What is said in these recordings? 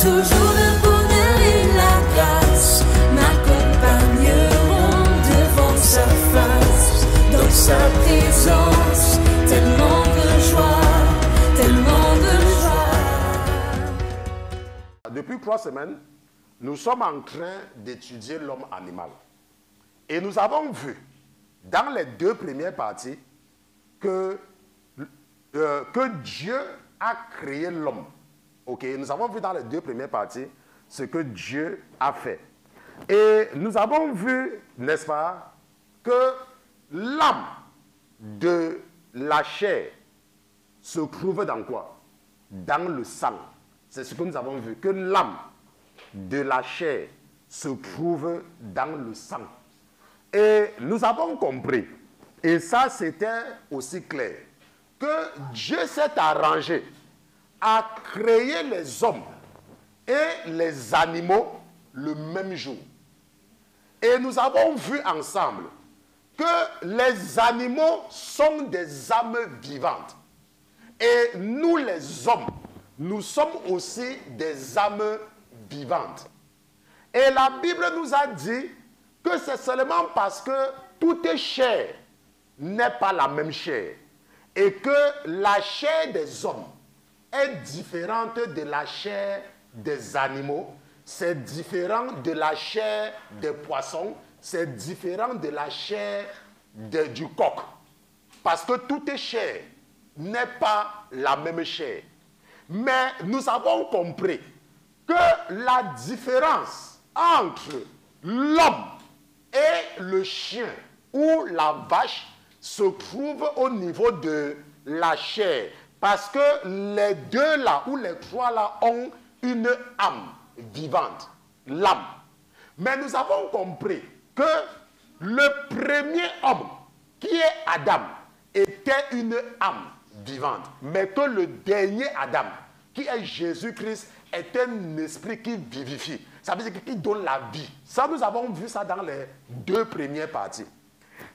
toujours le bonheur et la grâce m'accompagneront devant sa face, dans sa présence, tellement de joie, tellement de joie. Depuis 3 semaines, nous sommes en train d'étudier l'homme animal. Et nous avons vu, dans les 2 premières parties, que Dieu a créé l'homme. Ok, nous avons vu dans les 2 premières parties ce que Dieu a fait. Et nous avons vu, n'est-ce pas, que l'âme de la chair se trouve dans quoi? Dans le sang. C'est ce que nous avons vu, que l'âme de la chair se trouve dans le sang. Et nous avons compris, et ça c'était aussi clair, que Dieu s'est arrangé à créer les hommes et les animaux le même jour. Et nous avons vu ensemble que les animaux sont des âmes vivantes. Et nous les hommes, nous sommes aussi des âmes vivantes. Et la Bible nous a dit que c'est seulement parce que toute chair n'est pas la même chair. Et que la chair des hommes est différente de la chair des animaux, c'est différent de la chair des poissons, c'est différent de la chair du coq. Parce que toute chair n'est pas la même chair. Mais nous avons compris que la différence entre l'homme et le chien ou la vache se trouve au niveau de la chair. Parce que les 2 là, ou les 3 là, ont une âme vivante, l'âme. Mais nous avons compris que le premier homme, qui est Adam, était une âme vivante. Mais que le dernier Adam, qui est Jésus-Christ, est un esprit qui vivifie. Ça veut dire qu'il donne la vie. Ça, nous avons vu ça dans les 2 premières parties.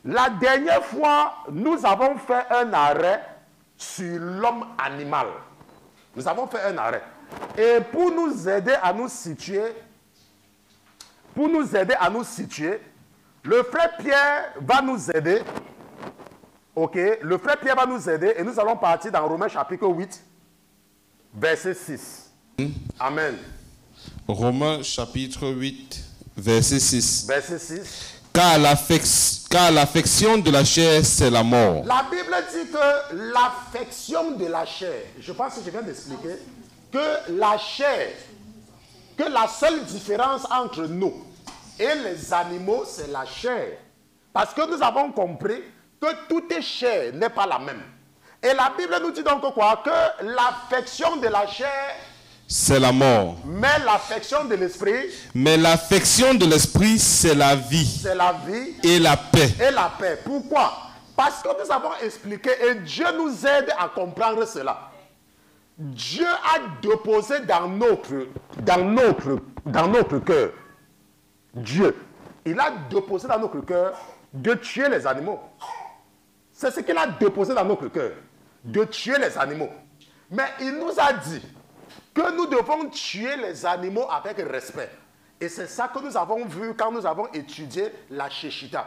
La dernière fois, nous avons fait un arrêt sur l'homme animal. Nous avons fait un arrêt. Et pour nous aider à nous situer, le frère Pierre va nous aider. Ok, le frère Pierre va nous aider et nous allons partir dans Romains chapitre 8, verset 6. Amen. Romains chapitre 8, verset 6. Verset 6. Car l'affection de la chair, c'est la mort. La Bible dit que l'affection de la chair, je pense que je viens d'expliquer, que la chair, que la seule différence entre nous et les animaux, c'est la chair. Parce que nous avons compris que toute chair n'est pas la même. Et la Bible nous dit donc quoi? Que l'affection de la chair, c'est la mort. Mais l'affection de l'esprit. Mais l'affection de l'esprit, c'est la vie. C'est la vie. Et la paix. Et la paix. Pourquoi? Parce que nous avons expliqué et Dieu nous aide à comprendre cela. Dieu a déposé dans notre cœur. Dieu. Il a déposé dans notre cœur de tuer les animaux. C'est ce qu'il a déposé dans notre cœur. De tuer les animaux. Mais il nous a dit que nous devons tuer les animaux avec respect. Et c'est ça que nous avons vu quand nous avons étudié la Shechita.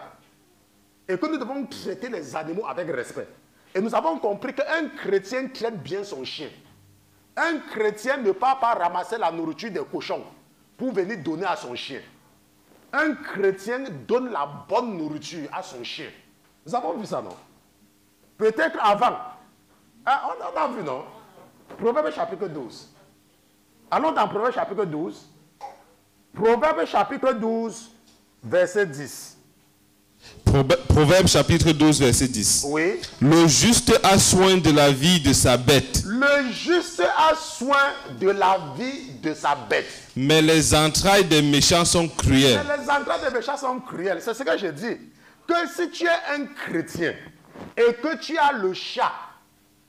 Et que nous devons traiter les animaux avec respect. Et nous avons compris qu'un chrétien traite bien son chien. Un chrétien ne part pas ramasser la nourriture des cochons pour venir donner à son chien. Un chrétien donne la bonne nourriture à son chien. Nous avons vu ça, non? Peut-être avant. On a vu, non? Proverbe chapitre 12. Allons dans Proverbe chapitre 12. Proverbe chapitre 12, verset 10. Proverbe chapitre 12, verset 10. Oui. Le juste a soin de la vie de sa bête. Le juste a soin de la vie de sa bête. Mais les entrailles des méchants sont cruelles. Mais les entrailles des méchants sont cruelles. C'est ce que je dis. Que si tu es un chrétien et que tu as le chat,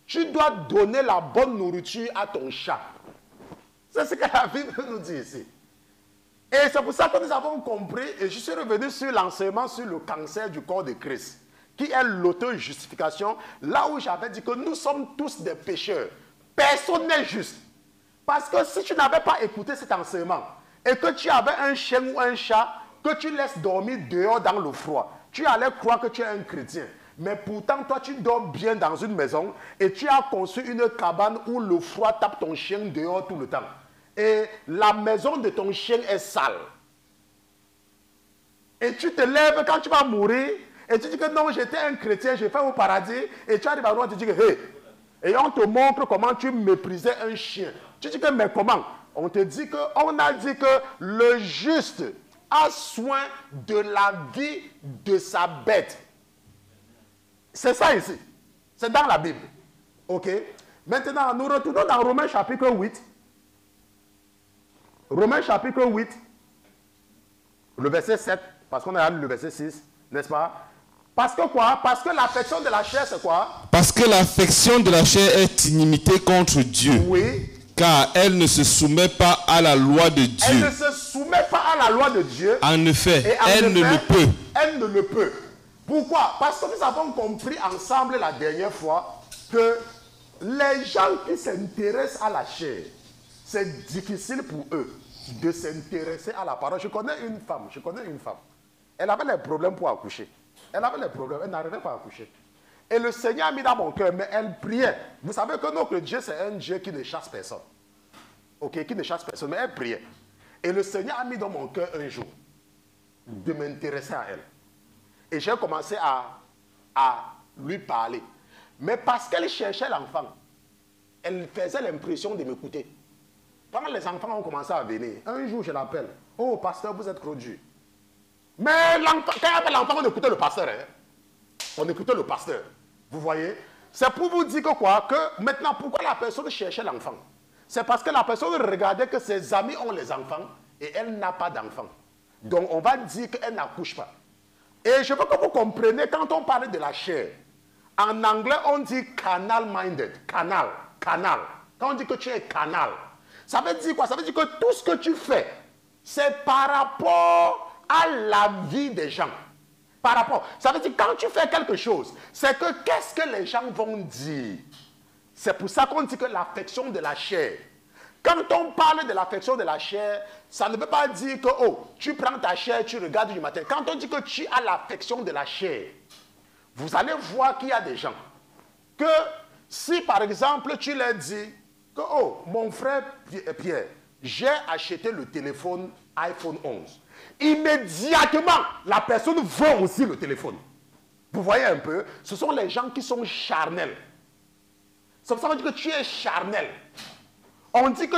tu dois donner la bonne nourriture à ton chat. C'est ce que la Bible nous dit ici. Et c'est pour ça que nous avons compris, et je suis revenu sur l'enseignement sur le cancer du corps de Christ, qui est l'auto-justification, là où j'avais dit que nous sommes tous des pécheurs. Personne n'est juste. Parce que si tu n'avais pas écouté cet enseignement et que tu avais un chien ou un chat que tu laisses dormir dehors dans le froid, tu allais croire que tu es un chrétien. Mais pourtant, toi, tu dors bien dans une maison et tu as construit une cabane où le froid tape ton chien dehors tout le temps. Et la maison de ton chien est sale. Et tu te lèves quand tu vas mourir et tu dis que non, j'étais un chrétien, j'ai fait au paradis. Et tu arrives à l'endroit et tu dis que, hey, et on te montre comment tu méprisais un chien. Tu dis que, mais comment? On te dit que, on a dit que le juste a soin de la vie de sa bête. C'est ça ici. C'est dans la Bible. Ok? Maintenant, nous retournons dans Romains chapitre 8. Romains chapitre 8, le verset 7, parce qu'on a lu le verset 6, n'est-ce pas? Parce que quoi? Parce que l'affection de la chair, c'est quoi? Parce que l'affection de la chair est inimité contre Dieu. Oui. Car elle ne se soumet pas à la loi de Dieu. Elle ne se soumet pas à la loi de Dieu. En effet, elle ne le peut. Elle ne le peut. Pourquoi? Parce que nous avons compris ensemble la dernière fois que les gens qui s'intéressent à la chair, c'est difficile pour eux de s'intéresser à la parole. Je connais une femme. Elle avait des problèmes pour accoucher. Elle avait des problèmes, elle n'arrivait pas à accoucher. Et le Seigneur a mis dans mon cœur, mais elle priait. Vous savez que notre Dieu, c'est un Dieu qui ne chasse personne. Ok, qui ne chasse personne, mais elle priait. Et le Seigneur a mis dans mon cœur un jour de m'intéresser à elle. Et j'ai commencé à lui parler. Mais parce qu'elle cherchait l'enfant, elle faisait l'impression de m'écouter. Quand les enfants ont commencé à venir, un jour je l'appelle. Oh, pasteur, vous êtes trop dur. Mais quand il appelle l'enfant, on écoutait le pasteur. Hein? On écoutait le pasteur. Vous voyez? C'est pour vous dire que quoi? Que maintenant, pourquoi la personne cherchait l'enfant? C'est parce que la personne regardait que ses amis ont les enfants et elle n'a pas d'enfant. Donc on va dire qu'elle n'accouche pas. Et je veux que vous compreniez, quand on parle de la chair, en anglais on dit carnal minded. Canal. Quand on dit que tu es canal, ça veut dire quoi? Ça veut dire que tout ce que tu fais, c'est par rapport à la vie des gens. Par rapport. Ça veut dire quand tu fais quelque chose, c'est que qu'est-ce que les gens vont dire? C'est pour ça qu'on dit que l'affection de la chair. Quand on parle de l'affection de la chair, ça ne veut pas dire que oh, tu prends ta chair, tu regardes du matin. Quand on dit que tu as l'affection de la chair, vous allez voir qu'il y a des gens que si par exemple tu leur dis que oh, mon frère Pierre, j'ai acheté le téléphone iPhone 11. Immédiatement, la personne veut aussi le téléphone. Vous voyez un peu, ce sont les gens qui sont charnels. C'est pour ça qu'on dit que tu es charnel. On dit que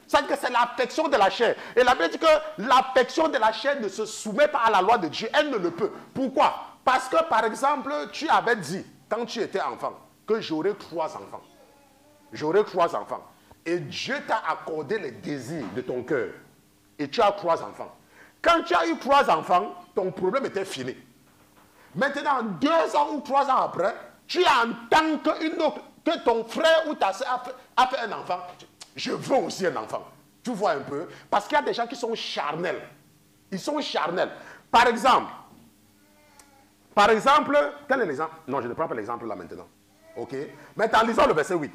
ça dit que c'est l'affection de la chair. Et la Bible dit que l'affection de la chair ne se soumet pas à la loi de Dieu. Elle ne le peut. Pourquoi? Parce que, par exemple, tu avais dit, quand tu étais enfant, que j'aurais 3 enfants. J'aurais 3 enfants. Et Dieu t'a accordé les désirs de ton cœur. Et tu as 3 enfants. Quand tu as eu 3 enfants, ton problème était fini. Maintenant, 2 ans ou 3 ans après, tu entends que ton frère ou ta soeur a fait un enfant. Je veux aussi un enfant. Tu vois un peu? Parce qu'il y a des gens qui sont charnels. Ils sont charnels. Par exemple, quel est l'exemple? Non, je ne prends pas l'exemple là maintenant. Ok? Maintenant, lisons le verset 8.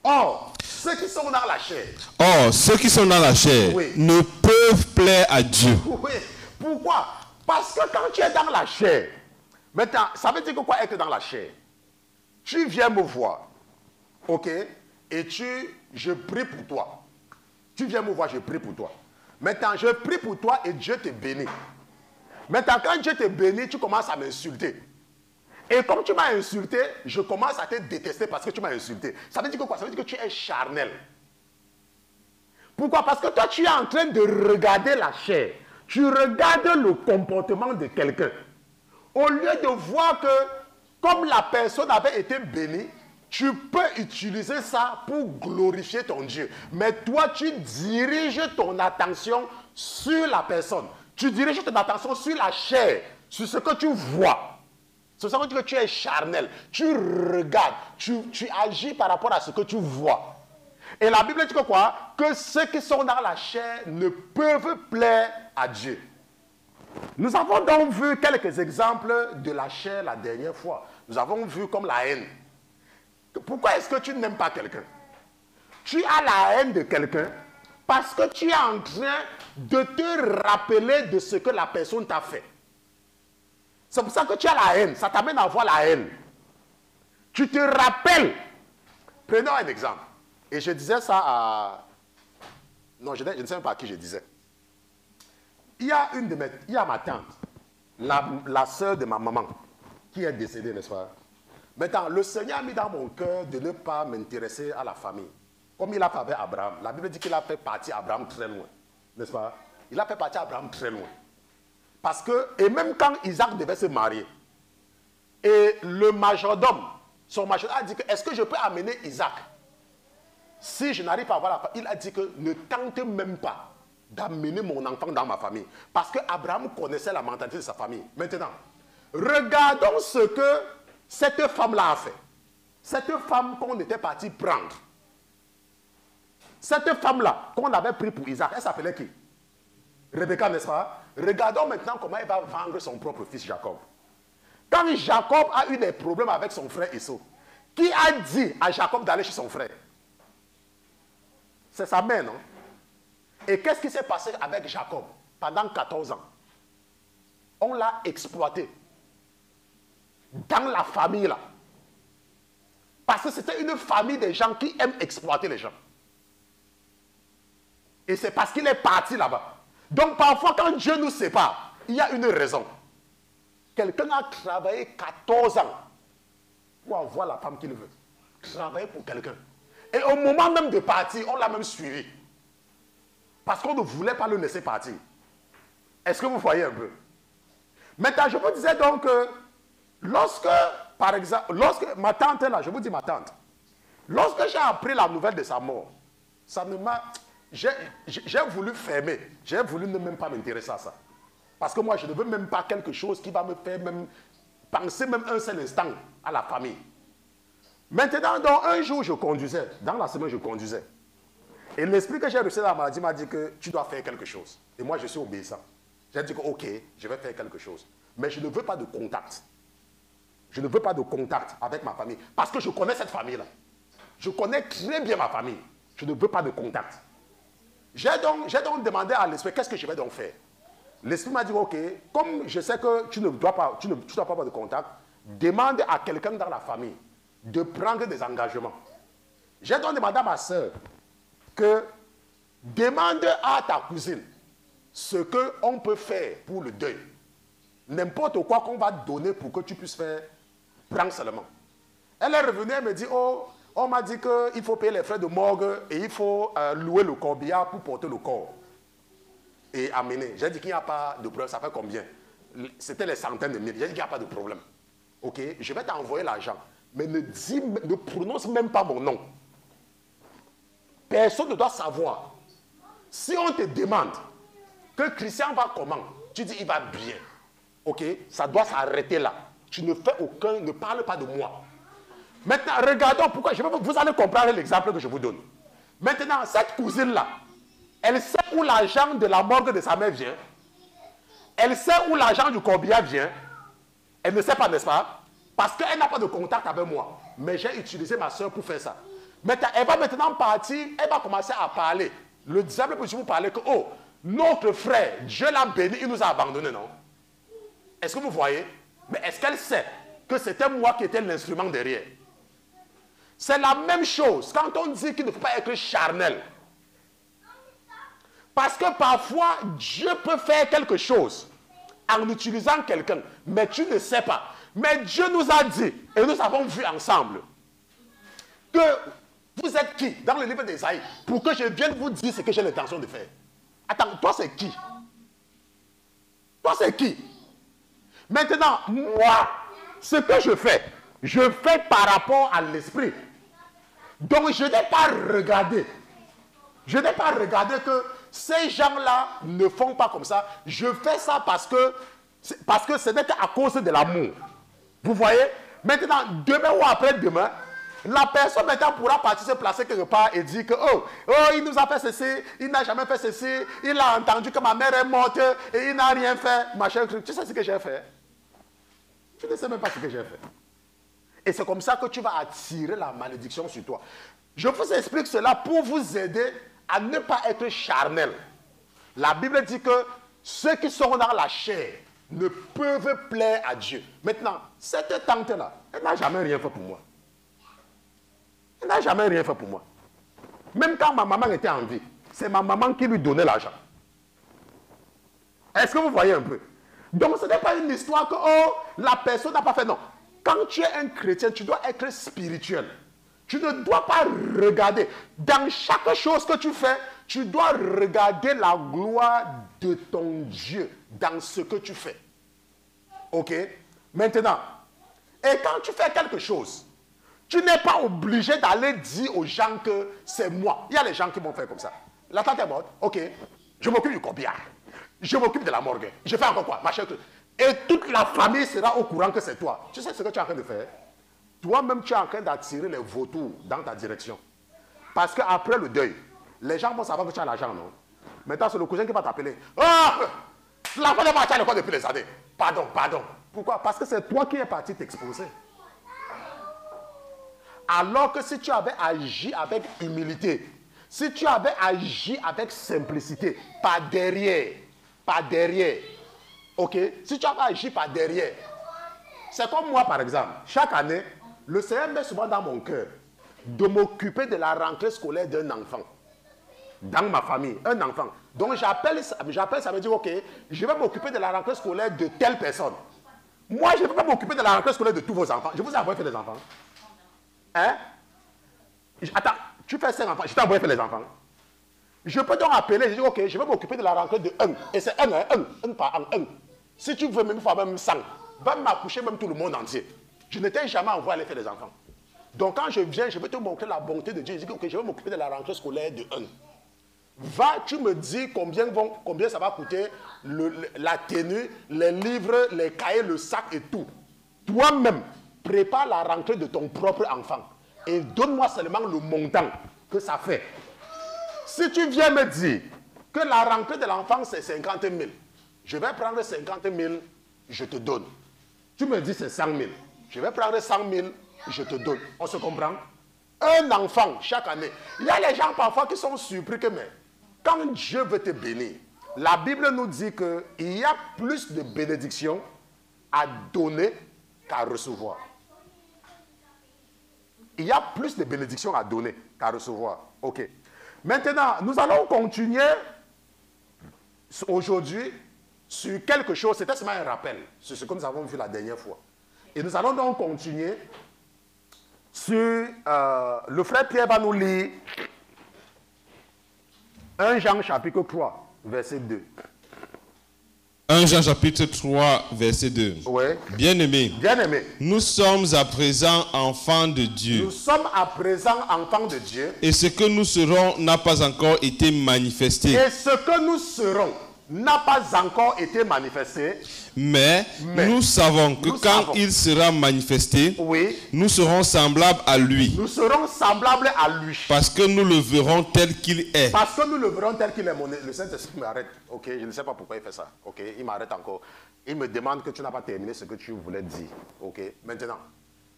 Or, ceux qui sont dans la chair. Or, ceux qui sont dans la chair oui. ne peuvent plaire à Dieu. Oui. Pourquoi? Parce que quand tu es dans la chair, maintenant, ça veut dire que quoi être dans la chair? Tu viens me voir, ok? Et je prie pour toi. Tu viens me voir, je prie pour toi. Maintenant, je prie pour toi et Dieu te bénit. Maintenant, quand Dieu te bénit, tu commences à m'insulter. Et comme tu m'as insulté, je commence à te détester parce que tu m'as insulté. Ça veut dire que quoi? Ça veut dire que tu es charnel. Pourquoi? Parce que toi, tu es en train de regarder la chair. Tu regardes le comportement de quelqu'un. Au lieu de voir que, comme la personne avait été bénie, tu peux utiliser ça pour glorifier ton Dieu. Mais toi, tu diriges ton attention sur la personne. Tu diriges ton attention sur la chair, sur ce que tu vois. C'est ça que tu es charnel. Tu regardes, tu agis par rapport à ce que tu vois. Et la Bible dit que quoi? Que ceux qui sont dans la chair ne peuvent plaire à Dieu. Nous avons donc vu quelques exemples de la chair la dernière fois. Nous avons vu comme la haine. Pourquoi est-ce que tu n'aimes pas quelqu'un? tu as la haine de quelqu'un parce que tu es en train de te rappeler de ce que la personne t'a fait. C'est pour ça que tu as la haine. Ça t'amène à avoir la haine. Tu te rappelles. Prenons un exemple. Et je disais ça à... Non, je ne sais même pas à qui je disais. Il y a ma tante, la sœur de ma maman, qui est décédée, n'est-ce pas? Maintenant, le Seigneur a mis dans mon cœur de ne pas m'intéresser à la famille. Comme il a fait avec Abraham. La Bible dit qu'il a fait partir Abraham très loin. N'est-ce pas? Il a fait partir Abraham très loin. Parce que, et même quand Isaac devait se marier, et le majordome, son majordome a dit que, est-ce que je peux amener Isaac? Si je n'arrive pas à avoir la famille, il a dit que ne tente même pas d'amener mon enfant dans ma famille. Parce que Abraham connaissait la mentalité de sa famille. Maintenant, regardons ce que cette femme-là a fait. Cette femme qu'on était parti prendre. Cette femme-là qu'on avait pris pour Isaac, elle s'appelait qui? Rebecca, n'est-ce pas? Regardons maintenant comment elle va vendre son propre fils Jacob. Quand Jacob a eu des problèmes avec son frère Esau, qui a dit à Jacob d'aller chez son frère? C'est sa mère, non? Et qu'est-ce qui s'est passé avec Jacob pendant 14 ans? On l'a exploité dans la famille là. Parce que c'était une famille de gens qui aiment exploiter les gens. Et c'est parce qu'il est parti là-bas. Donc parfois quand Dieu nous sépare, il y a une raison. Quelqu'un a travaillé 14 ans pour avoir la femme qu'il veut. Travailler pour quelqu'un. Et au moment même de partir, on l'a même suivi. Parce qu'on ne voulait pas le laisser partir. Est-ce que vous voyez un peu? Maintenant, je vous disais donc que lorsque, par exemple, lorsque ma tante est là, je vous dis ma tante, lorsque j'ai appris la nouvelle de sa mort, ça ne m'a... J'ai voulu fermer. J'ai voulu ne même pas m'intéresser à ça. Parce que moi, je ne veux même pas quelque chose qui va me faire même penser même un seul instant à la famille. Maintenant, donc, un jour, je conduisais. Dans la semaine, je conduisais. Et l'esprit que j'ai reçu dans la maladie m'a dit que tu dois faire quelque chose. Et moi, je suis obéissant. J'ai dit que, ok, je vais faire quelque chose. Mais je ne veux pas de contact. Je ne veux pas de contact avec ma famille. Parce que je connais cette famille-là. Je connais très bien ma famille. Je ne veux pas de contact. J'ai donc demandé à l'esprit, qu'est-ce que je vais donc faire? L'esprit m'a dit, ok, comme je sais que tu ne dois pas avoir de contact, demande à quelqu'un dans la famille de prendre des engagements. J'ai donc demandé à ma soeur que demande à ta cousine ce qu'on peut faire pour le deuil. N'importe quoi qu'on va te donner pour que tu puisses faire, prends seulement. Elle est revenue, elle me dit, oh, on m'a dit qu'il faut payer les frais de morgue et il faut louer le corbillard pour porter le corps et amener. J'ai dit qu'il n'y a pas de problème, ça fait combien? C'était les centaines de mille. J'ai dit qu'il n'y a pas de problème. Ok, je vais t'envoyer l'argent. Mais ne prononce même pas mon nom. Personne ne doit savoir. Si on te demande que Christian va comment, tu dis il va bien. Ok, ça doit s'arrêter là. Tu ne fais aucun, ne parle pas de moi. Maintenant, regardons pourquoi. Vous allez comprendre l'exemple que je vous donne. Maintenant, cette cousine-là, elle sait où l'argent de la morgue de sa mère vient. Elle sait où l'argent du corbillard vient. Elle ne sait pas, n'est-ce pas? Parce qu'elle n'a pas de contact avec moi. Mais j'ai utilisé ma soeur pour faire ça. Maintenant, elle va maintenant partir, elle va commencer à parler. Le diable peut vous parler que, oh, notre frère, Dieu l'a béni, il nous a abandonnés, non? Est-ce que vous voyez? Mais est-ce qu'elle sait que c'était moi qui étais l'instrument derrière? C'est la même chose quand on dit qu'il ne faut pas être charnel. Parce que parfois, Dieu peut faire quelque chose en utilisant quelqu'un, mais tu ne sais pas. Mais Dieu nous a dit, et nous avons vu ensemble, que vous êtes qui dans le livre d'Ésaïe pour que je vienne vous dire ce que j'ai l'intention de faire. Attends, toi c'est qui? Toi c'est qui? Maintenant, moi, ce que je fais par rapport à l'esprit. Donc je n'ai pas regardé. Je n'ai pas regardé que ces gens-là ne font pas comme ça. Je fais ça parce que ce n'est qu'à cause de l'amour. Vous voyez? Maintenant, demain ou après-demain, la personne maintenant pourra partir se placer quelque part et dire que oh, il nous a fait ceci, il n'a jamais fait ceci, il a entendu que ma mère est morte et il n'a rien fait. Machin, tu sais ce que j'ai fait? Tu ne sais même pas ce que j'ai fait. Et c'est comme ça que tu vas attirer la malédiction sur toi. Je vous explique cela pour vous aider à ne pas être charnel. La Bible dit que ceux qui sont dans la chair ne peuvent plaire à Dieu. Maintenant, cette tante-là, elle n'a jamais rien fait pour moi. Elle n'a jamais rien fait pour moi. Même quand ma maman était en vie, c'est ma maman qui lui donnait l'argent. Est-ce que vous voyez un peu? Donc ce n'est pas une histoire que oh, la personne n'a pas fait. Non. Quand tu es un chrétien, tu dois être spirituel. Tu ne dois pas regarder. Dans chaque chose que tu fais, tu dois regarder la gloire de ton Dieu dans ce que tu fais. Ok? Maintenant, et quand tu fais quelque chose, tu n'es pas obligé d'aller dire aux gens que c'est moi. Il y a les gens qui vont faire comme ça. La tante est morte, ok, je m'occupe du corbillard. Je m'occupe de la morgue. Je fais encore quoi? Machin. Et toute la famille sera au courant que c'est toi. Tu sais ce que tu es en train de faire? Toi-même, tu es en train d'attirer les vautours dans ta direction. Parce qu'après le deuil, les gens vont savoir que tu as l'argent, non? Maintenant, c'est le cousin qui va t'appeler. Ah! L'enfant n'est pas à l'école depuis les années. Pardon, pardon. Pourquoi? Parce que c'est toi qui es parti t'exposer. Alors que si tu avais agi avec humilité, si tu avais agi avec simplicité, pas derrière, ok? Si tu avais agi par derrière, c'est comme moi par exemple, chaque année, le Seigneur met souvent dans mon cœur de m'occuper de la rentrée scolaire d'un enfant. Dans ma famille, un enfant. Donc j'appelle, ça veut dire, ok, je vais m'occuper de la rentrée scolaire de telle personne. Moi, je ne peux pas m'occuper de la rentrée scolaire de tous vos enfants. Je vous ai envoyé faire des enfants. Hein? Attends, tu fais 5 enfants, je t'ai envoyé faire les enfants. Je peux donc appeler, je dis, ok, je vais m'occuper de la rentrée de 1. Et c'est 1 par an, 1. Si tu veux même faire même 100, va m'accoucher même tout le monde entier. Je ne t'ai jamais envoyé aller faire les enfants. Donc quand je viens, je vais te montrer la bonté de Dieu. Je dis, ok, je vais m'occuper de la rentrée scolaire de 1. Va, tu me dis combien ça va coûter la tenue, les livres, les cahiers, le sac et tout. Toi-même, prépare la rentrée de ton propre enfant. Et donne-moi seulement le montant que ça fait. Si tu viens me dire que la rentrée de l'enfant c'est 50 000, je vais prendre 50 000, je te donne. Tu me dis c'est 100 000, je vais prendre 100 000, je te donne. On se comprend? Un enfant chaque année. Il y a les gens parfois qui sont surpris que mais quand Dieu veut te bénir, la Bible nous dit qu'il y a plus de bénédictions à donner qu'à recevoir. Il y a plus de bénédictions à donner qu'à recevoir. Ok. Maintenant, nous allons continuer aujourd'hui sur quelque chose. C'était seulement un rappel sur ce que nous avons vu la dernière fois. Et nous allons donc continuer sur... le frère Pierre va nous lire 1 Jean chapitre 3, verset 2. 1 Jean chapitre 3, verset 2. Ouais. Bien-aimés, Bien-aimés, nous sommes à présent enfants de Dieu. nous sommes à présent enfants de Dieu. Et ce que nous serons n'a pas encore été manifesté. Et ce que nous serons n'a pas encore été manifesté. Mais nous savons que quand il sera manifesté, Oui, nous serons semblables à lui. nous serons semblables à lui. Parce que nous le verrons tel qu'il est. Parce que nous le verrons tel qu'il est. Le Saint-Esprit m'arrête. Ok, je ne sais pas pourquoi il fait ça. Ok, il m'arrête encore. Il me demande que tu n'as pas terminé ce que tu voulais dire. Ok, maintenant,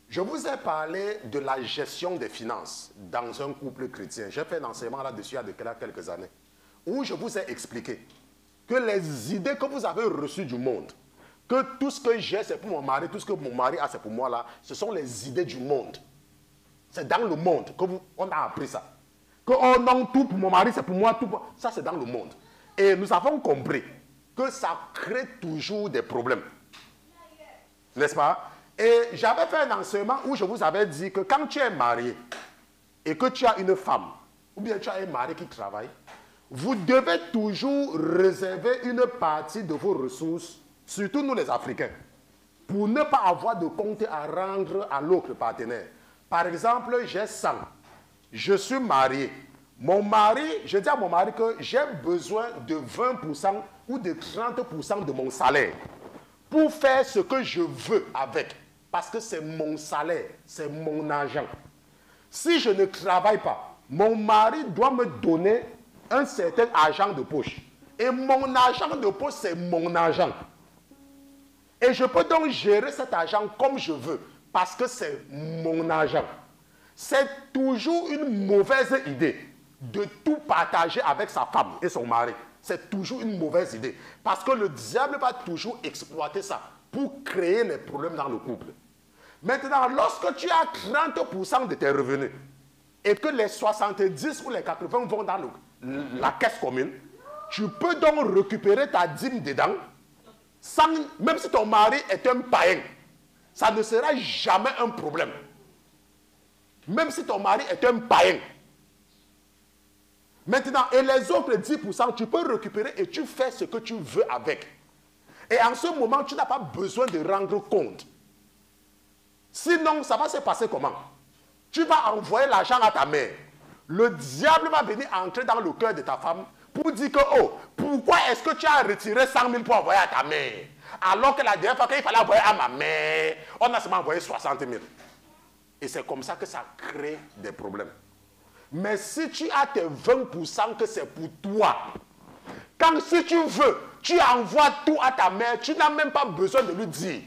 je vous ai parlé de la gestion des finances dans un couple chrétien. J'ai fait un enseignement là-dessus il y a quelques années, où je vous ai expliqué que les idées que vous avez reçues du monde, que tout ce que j'ai c'est pour mon mari, tout ce que mon mari a c'est pour moi là, ce sont les idées du monde. C'est dans le monde qu'on a appris ça. Que oh non, tout pour mon mari c'est pour moi, tout pour... Ça c'est dans le monde. Et nous avons compris que ça crée toujours des problèmes. N'est-ce pas? Et j'avais fait un enseignement où je vous avais dit que quand tu es marié et que tu as une femme, ou bien tu as un mari qui travaille, vous devez toujours réserver une partie de vos ressources, surtout nous les Africains, pour ne pas avoir de compte à rendre à l'autre partenaire. Par exemple, j'ai 100. Je suis marié. Mon mari, je dis à mon mari que j'ai besoin de 20% ou de 30% de mon salaire pour faire ce que je veux avec. Parce que c'est mon salaire, c'est mon argent. Si je ne travaille pas, mon mari doit me donner un certain argent de poche. Et mon argent de poche, c'est mon argent. Et je peux donc gérer cet argent comme je veux, parce que c'est mon argent. c'est toujours une mauvaise idée de tout partager avec sa femme et son mari. C'est toujours une mauvaise idée. Parce que le diable va toujours exploiter ça pour créer les problèmes dans le couple. Maintenant, lorsque tu as 30% de tes revenus et que les 70 ou les 80 vont dans la caisse commune, tu peux donc récupérer ta dîme dedans, même si ton mari est un païen. Ça ne sera jamais un problème. Même si ton mari est un païen. Maintenant, et les autres 10%, tu peux récupérer et tu fais ce que tu veux avec. Et en ce moment, tu n'as pas besoin de rendre compte. Sinon, ça va se passer comment? Tu vas envoyer l'argent à ta mère. Le diable va venir entrer dans le cœur de ta femme pour dire que, oh, pourquoi est-ce que tu as retiré 100 000 pour envoyer à ta mère? Alors que la dernière fois qu'il fallait envoyer à ma mère, on a seulement envoyé 60 000. Et c'est comme ça que ça crée des problèmes. Mais si tu as tes 20% que c'est pour toi, quand si tu veux, tu envoies tout à ta mère, tu n'as même pas besoin de lui dire.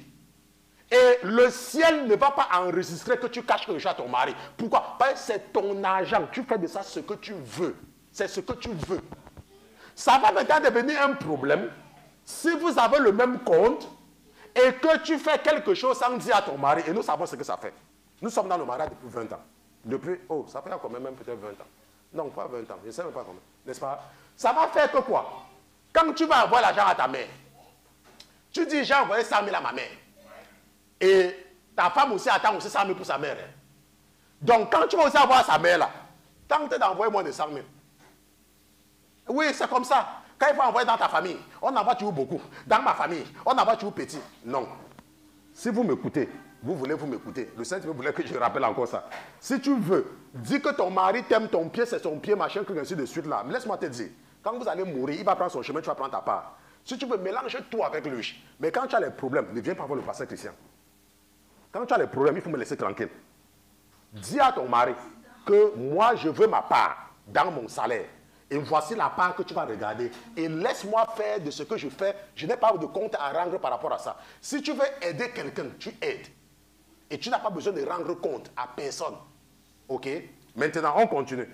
Et le ciel ne va pas enregistrer que tu caches quelque chose à ton mari. Pourquoi? Parce que c'est ton argent. Tu fais de ça ce que tu veux. C'est ce que tu veux. Ça va maintenant devenir un problème si vous avez le même compte et que tu fais quelque chose sans dire à ton mari. Et nous savons ce que ça fait. Nous sommes dans le mariage depuis 20 ans. Depuis, oh, ça fait combien, même peut-être 20 ans. Non, pas 20 ans. Je ne sais même pas combien. N'est-ce pas? Ça va faire que quoi? Quand tu vas envoyer l'argent à ta mère, tu dis, j'ai envoyé 100 000 à ma mère. Et ta femme aussi attend aussi 100 000 pour sa mère. Donc, quand tu vas aussi avoir sa mère là, tente d'envoyer moins de 100 000. Oui, c'est comme ça. Quand il faut envoyer dans ta famille, on envoie toujours beaucoup. Dans ma famille, on envoie toujours petit. Non. Si vous m'écoutez, vous voulez vous m'écouter. Le Saint-Esprit voulait que je rappelle encore ça. Si tu veux, dis que ton mari t'aime, ton pied, c'est son pied, machin, que ainsi de suite là. Mais laisse-moi te dire, quand vous allez mourir, il va prendre son chemin, tu vas prendre ta part. Si tu veux, mélange tout avec lui. Mais quand tu as les problèmes, ne viens pas voir le pasteur Christian. Quand tu as les problèmes, il faut me laisser tranquille. Dis à ton mari que moi, je veux ma part dans mon salaire. Et voici la part que tu vas regarder. Et laisse-moi faire de ce que je fais. Je n'ai pas de compte à rendre par rapport à ça. Si tu veux aider quelqu'un, tu aides. Et tu n'as pas besoin de rendre compte à personne. Ok? Maintenant, on continue.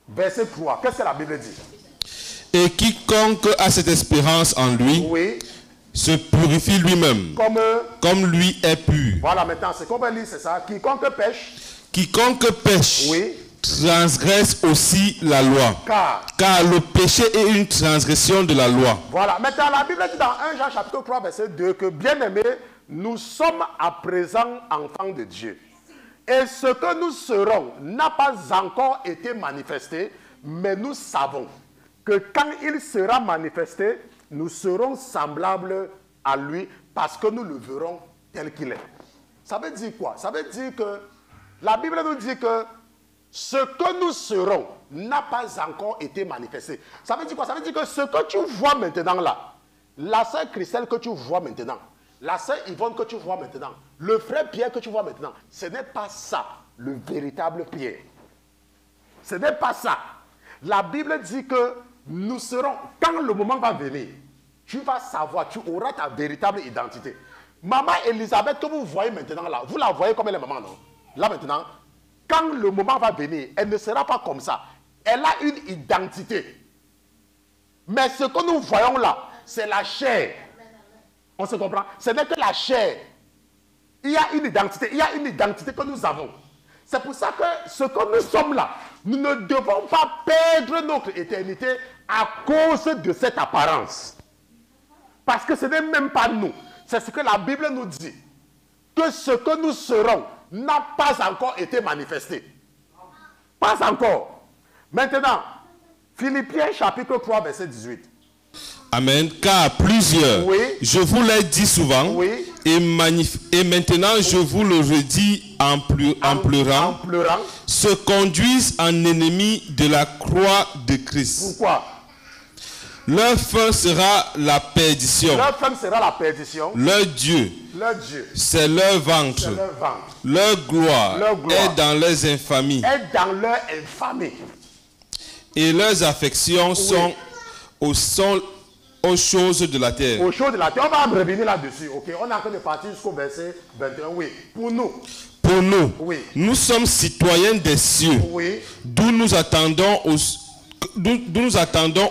Verset 3. Qu'est-ce que la Bible dit? Et quiconque a cette espérance en lui, oui, se purifie lui-même, comme lui est pur. Voilà, maintenant, c'est qu'on va lire, c'est ça. Quiconque pêche. Quiconque pêche, oui, transgresse aussi la loi. Car le péché est une transgression de la loi. Voilà, maintenant, la Bible dit dans 1 Jean chapitre 3, verset 2, que bien-aimés, nous sommes à présent enfants de Dieu. Et ce que nous serons n'a pas encore été manifesté, mais nous savons que quand il sera manifesté, nous serons semblables à lui parce que nous le verrons tel qu'il est. Ça veut dire quoi? Ça veut dire que la Bible nous dit que ce que nous serons n'a pas encore été manifesté. Ça veut dire quoi? Ça veut dire que ce que tu vois maintenant là, la sœur Christelle que tu vois maintenant, la sœur Yvonne que tu vois maintenant, le frère Pierre que tu vois maintenant, ce n'est pas ça, le véritable Pierre. Ce n'est pas ça. La Bible dit que nous serons, quand le moment va venir, tu vas savoir, tu auras ta véritable identité. Maman Elisabeth que vous voyez maintenant là, vous la voyez comme elle est maman, non? Là maintenant, quand le moment va venir, elle ne sera pas comme ça. Elle a une identité. Mais ce que nous voyons là, c'est la chair. On se comprend? Ce n'est que la chair. Il y a une identité. Il y a une identité que nous avons. C'est pour ça que ce que nous sommes là, nous ne devons pas perdre notre éternité à cause de cette apparence. Parce que ce n'est même pas nous. C'est ce que la Bible nous dit. Que ce que nous serons n'a pas encore été manifesté. Pas encore. Maintenant, Philippiens chapitre 3, verset 18. Amen. Car plusieurs, oui, je vous l'ai dit souvent, oui, et maintenant je vous le redis en pleurant, se conduisent en ennemis de la croix de Christ. Pourquoi? Leur fin sera la perdition. Leur fin sera la perdition. Leur Dieu, c'est leur ventre. Leur gloire est dans leurs infamies. Et leurs affections, oui, sont aux choses de la terre. Aux choses de la terre. On va revenir là-dessus. Okay? On est en train de partir jusqu'au verset 21. Oui. Pour nous. pour nous, oui, nous sommes citoyens des cieux, oui, d'où nous attendons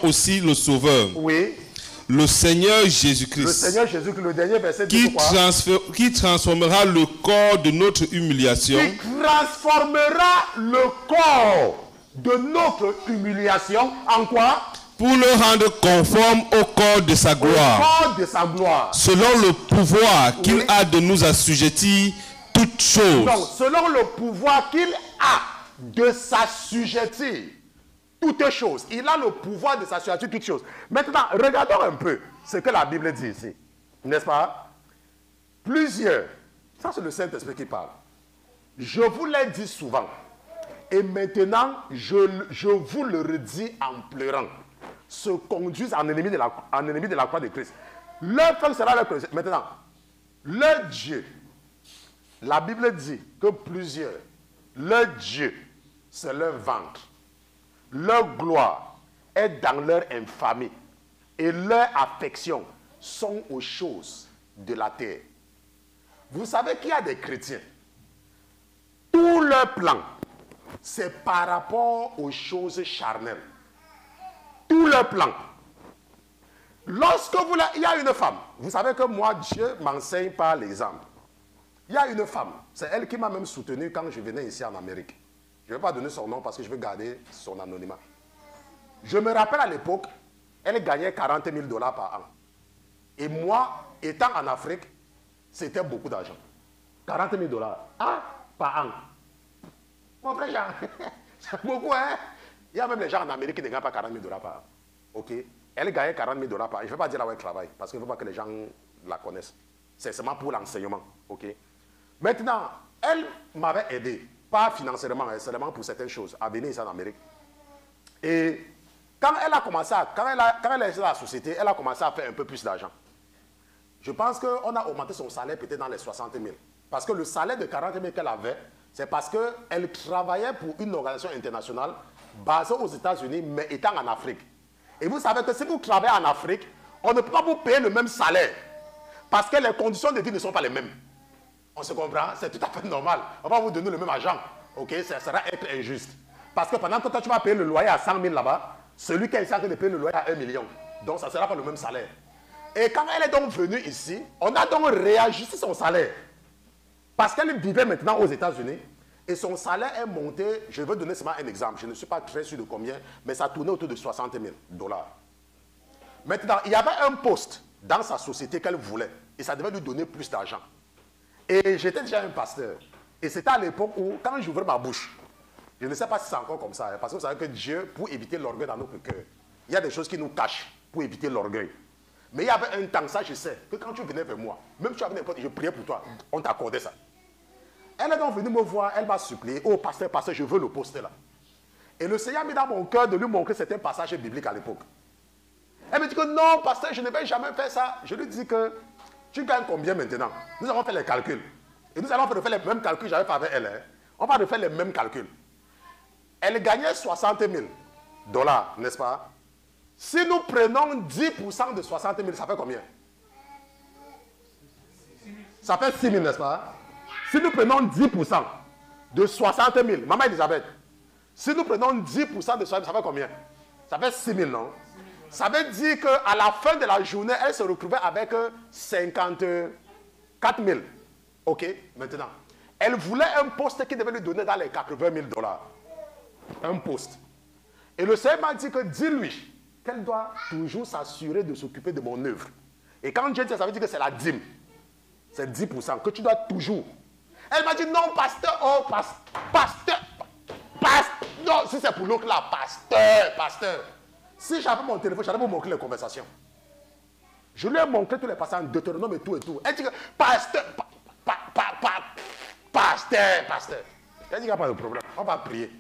aussi le Sauveur, oui, le Seigneur Jésus-Christ, le Seigneur Jésus-Christ, le dernier verset qui transformera le corps de notre humiliation, qui transformera le corps de notre humiliation en quoi? Pour le rendre conforme au corps de sa gloire, au corps de sa gloire, selon le pouvoir qu'il a de nous assujettir toutes choses. Donc, selon le pouvoir qu'il a de s'assujettir toutes choses. Il a le pouvoir de s'assujettir toutes choses. Maintenant, regardons un peu ce que la Bible dit ici. N'est-ce pas? Plusieurs. Ça, c'est le Saint-Esprit qui parle. Je vous l'ai dit souvent. Et maintenant, je vous le redis en pleurant. Se conduisent en ennemi de la croix de Christ. Leur fin sera leur croix. Maintenant, leur Dieu, la Bible dit que plusieurs, leur Dieu, c'est leur ventre. Leur gloire est dans leur infamie. Et leur affection sont aux choses de la terre. Vous savez qu'il y a des chrétiens. Tout leur plan, c'est par rapport aux choses charnelles. Tout leur plan. Lorsque il y a une femme, vous savez que moi, Dieu m'enseigne par l'exemple. Il y a une femme, c'est elle qui m'a même soutenu quand je venais ici en Amérique. Je ne vais pas donner son nom parce que je veux garder son anonymat. Je me rappelle à l'époque, elle gagnait 40 000 $ par an. Et moi, étant en Afrique, c'était beaucoup d'argent. 40 000 $. Ah, par an. Mon frère Jean, c'est beaucoup, hein? Il y a même les gens en Amérique qui ne gagnent pas 40 000 $ par an. Ok? Elle gagnait 40 000 $ par an. Je ne vais pas dire là où elle travaille, parce qu'il ne faut pas que les gens la connaissent. C'est seulement pour l'enseignement. Ok? Maintenant, elle m'avait aidé, pas financièrement, seulement pour certaines choses, à venir ici en Amérique. Et quand elle a commencé quand elle est dans la société, elle a commencé à faire un peu plus d'argent. Je pense qu'on a augmenté son salaire peut-être dans les 60 000. Parce que le salaire de 40 000 qu'elle avait, c'est parce qu'elle travaillait pour une organisation internationale basée aux États-Unis, mais étant en Afrique. Et vous savez que si vous travaillez en Afrique, on ne peut pas vous payer le même salaire. Parce que les conditions de vie ne sont pas les mêmes. On se comprend? C'est tout à fait normal. On va vous donner le même argent. Ok? Ça sera être injuste. Parce que pendant que toi, tu vas payer le loyer à 100 000 là-bas, celui qui est ici en train de payer le loyer à 1 million. Donc, ça ne sera pas le même salaire. Et quand elle est donc venue ici, on a donc réajusté son salaire. Parce qu'elle vivait maintenant aux États-Unis. Et son salaire est monté, je vais donner seulement un exemple. Je ne suis pas très sûr de combien, mais ça tournait autour de 60 000 $. Maintenant, il y avait un poste dans sa société qu'elle voulait. Et ça devait lui donner plus d'argent. Et j'étais déjà un pasteur. Et c'était à l'époque où, quand j'ouvrais ma bouche, je ne sais pas si c'est encore comme ça, parce que vous savez que Dieu, pour éviter l'orgueil dans notre cœur, il y a des choses qui nous cachent pour éviter l'orgueil. Mais il y avait un temps, ça je sais, que quand tu venais vers moi, même si tu avais n'importe, je priais pour toi, on t'accordait ça. Elle est donc venue me voir, elle m'a supplié, oh pasteur, je veux le poste là. Et le Seigneur a mis dans mon cœur de lui montrer certains passages bibliques à l'époque. Elle me dit que non, pasteur, je ne vais jamais faire ça. Je lui dis que tu gagnes combien maintenant? Nous avons fait les calculs. Et nous allons refaire les mêmes calculs que j'avais fait avec elle. Hein. On va refaire les mêmes calculs. Elle gagnait 60 000 $, n'est-ce pas? Si nous prenons 10% de 60 000, ça fait combien? Ça fait 6 000, n'est-ce pas? Si nous prenons 10% de 60 000, Maman Elisabeth, si nous prenons 10% de 60 000, ça fait combien? Ça fait 6 000, non? Ça veut dire qu'à la fin de la journée, elle se retrouvait avec 54 000. Ok, maintenant. Elle voulait un poste qui devait lui donner dans les 80 000 $. Un poste. Et le Seigneur m'a dit que dis-lui qu'elle doit toujours s'assurer de s'occuper de mon œuvre. Et quand Dieu dit ça, ça veut dire que c'est la dîme. C'est 10%, que tu dois toujours. Elle m'a dit non, pasteur, oh, pasteur, non, si c'est pour l'autre là, pasteur. Si j'avais mon téléphone, j'allais vous montrer les conversations. Je lui ai montré tous les passages en Deutéronome et tout et tout. Elle dit que pasteur. Elle dit qu'il n'y a pas de problème. On va prier.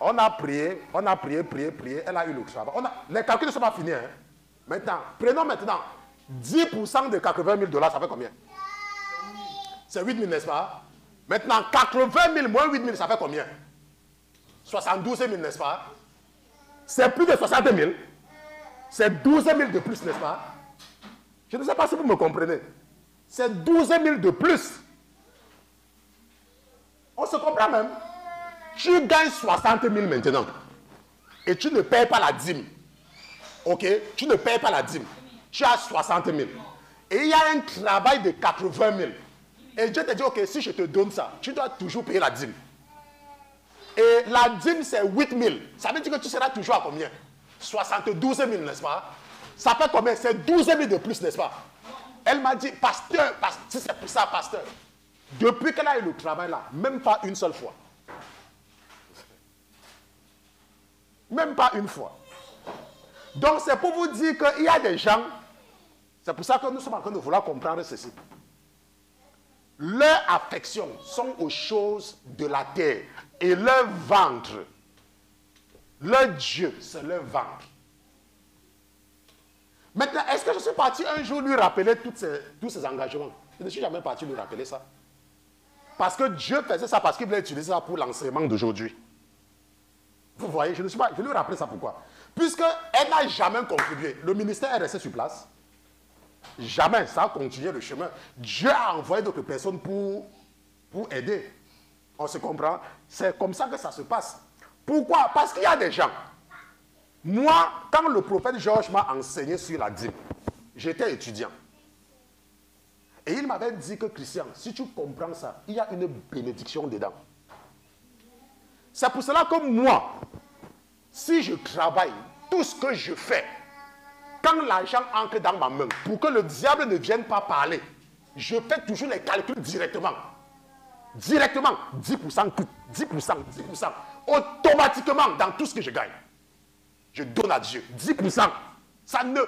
On a prié. Elle a eu le travail. Les calculs ne sont pas finis. Hein. Maintenant, prenons maintenant 10% de 80 000 $, ça fait combien? C'est 8 000, n'est-ce pas? Maintenant, 80 000 moins 8 000, ça fait combien? 72 000, n'est-ce pas? C'est plus de 60 000. C'est 12 000 de plus, n'est-ce pas? Je ne sais pas si vous me comprenez. C'est 12 000 de plus. On se comprend même. Tu gagnes 60 000 maintenant. Et tu ne payes pas la dîme. Ok? Tu ne payes pas la dîme. Tu as 60 000. Et il y a un travail de 80 000. Et Dieu te dit, ok, si je te donne ça, tu dois toujours payer la dîme. Et la dîme, c'est 8 000. Ça veut dire que tu seras toujours à combien? 72 000, n'est-ce pas? Ça fait combien? C'est 12 000 de plus, n'est-ce pas? Elle m'a dit, pasteur, si c'est pour ça, pasteur, depuis qu'elle a eu le travail là, même pas une seule fois. Même pas une fois. Donc c'est pour vous dire qu'il y a des gens, c'est pour ça que nous sommes en train de vouloir comprendre ceci. Leurs affections sont aux choses de la terre. Et leur ventre, leur Dieu, c'est leur ventre. Maintenant, est-ce que je suis parti un jour lui rappeler tous ces engagements? Je ne suis jamais parti lui rappeler ça. Parce que Dieu faisait ça parce qu'il voulait utiliser ça pour l'enseignement d'aujourd'hui. Vous voyez, je lui rappelle ça pourquoi? Puisqu'elle n'a jamais contribué. Le ministère est resté sur place. Jamais, ça a continué le chemin. Dieu a envoyé d'autres personnes pour aider. On se comprend? C'est comme ça que ça se passe. Pourquoi? Parce qu'il y a des gens. Moi, quand le prophète Georges m'a enseigné sur la dîme, j'étais étudiant. Et il m'avait dit que, Christian, si tu comprends ça, il y a une bénédiction dedans. C'est pour cela que moi, si je travaille, tout ce que je fais, quand l'argent entre dans ma main, pour que le diable ne vienne pas parler, je fais toujours les calculs directement. Directement, 10% coûte, 10%. Automatiquement, dans tout ce que je gagne, je donne à Dieu. 10%. Ça ne,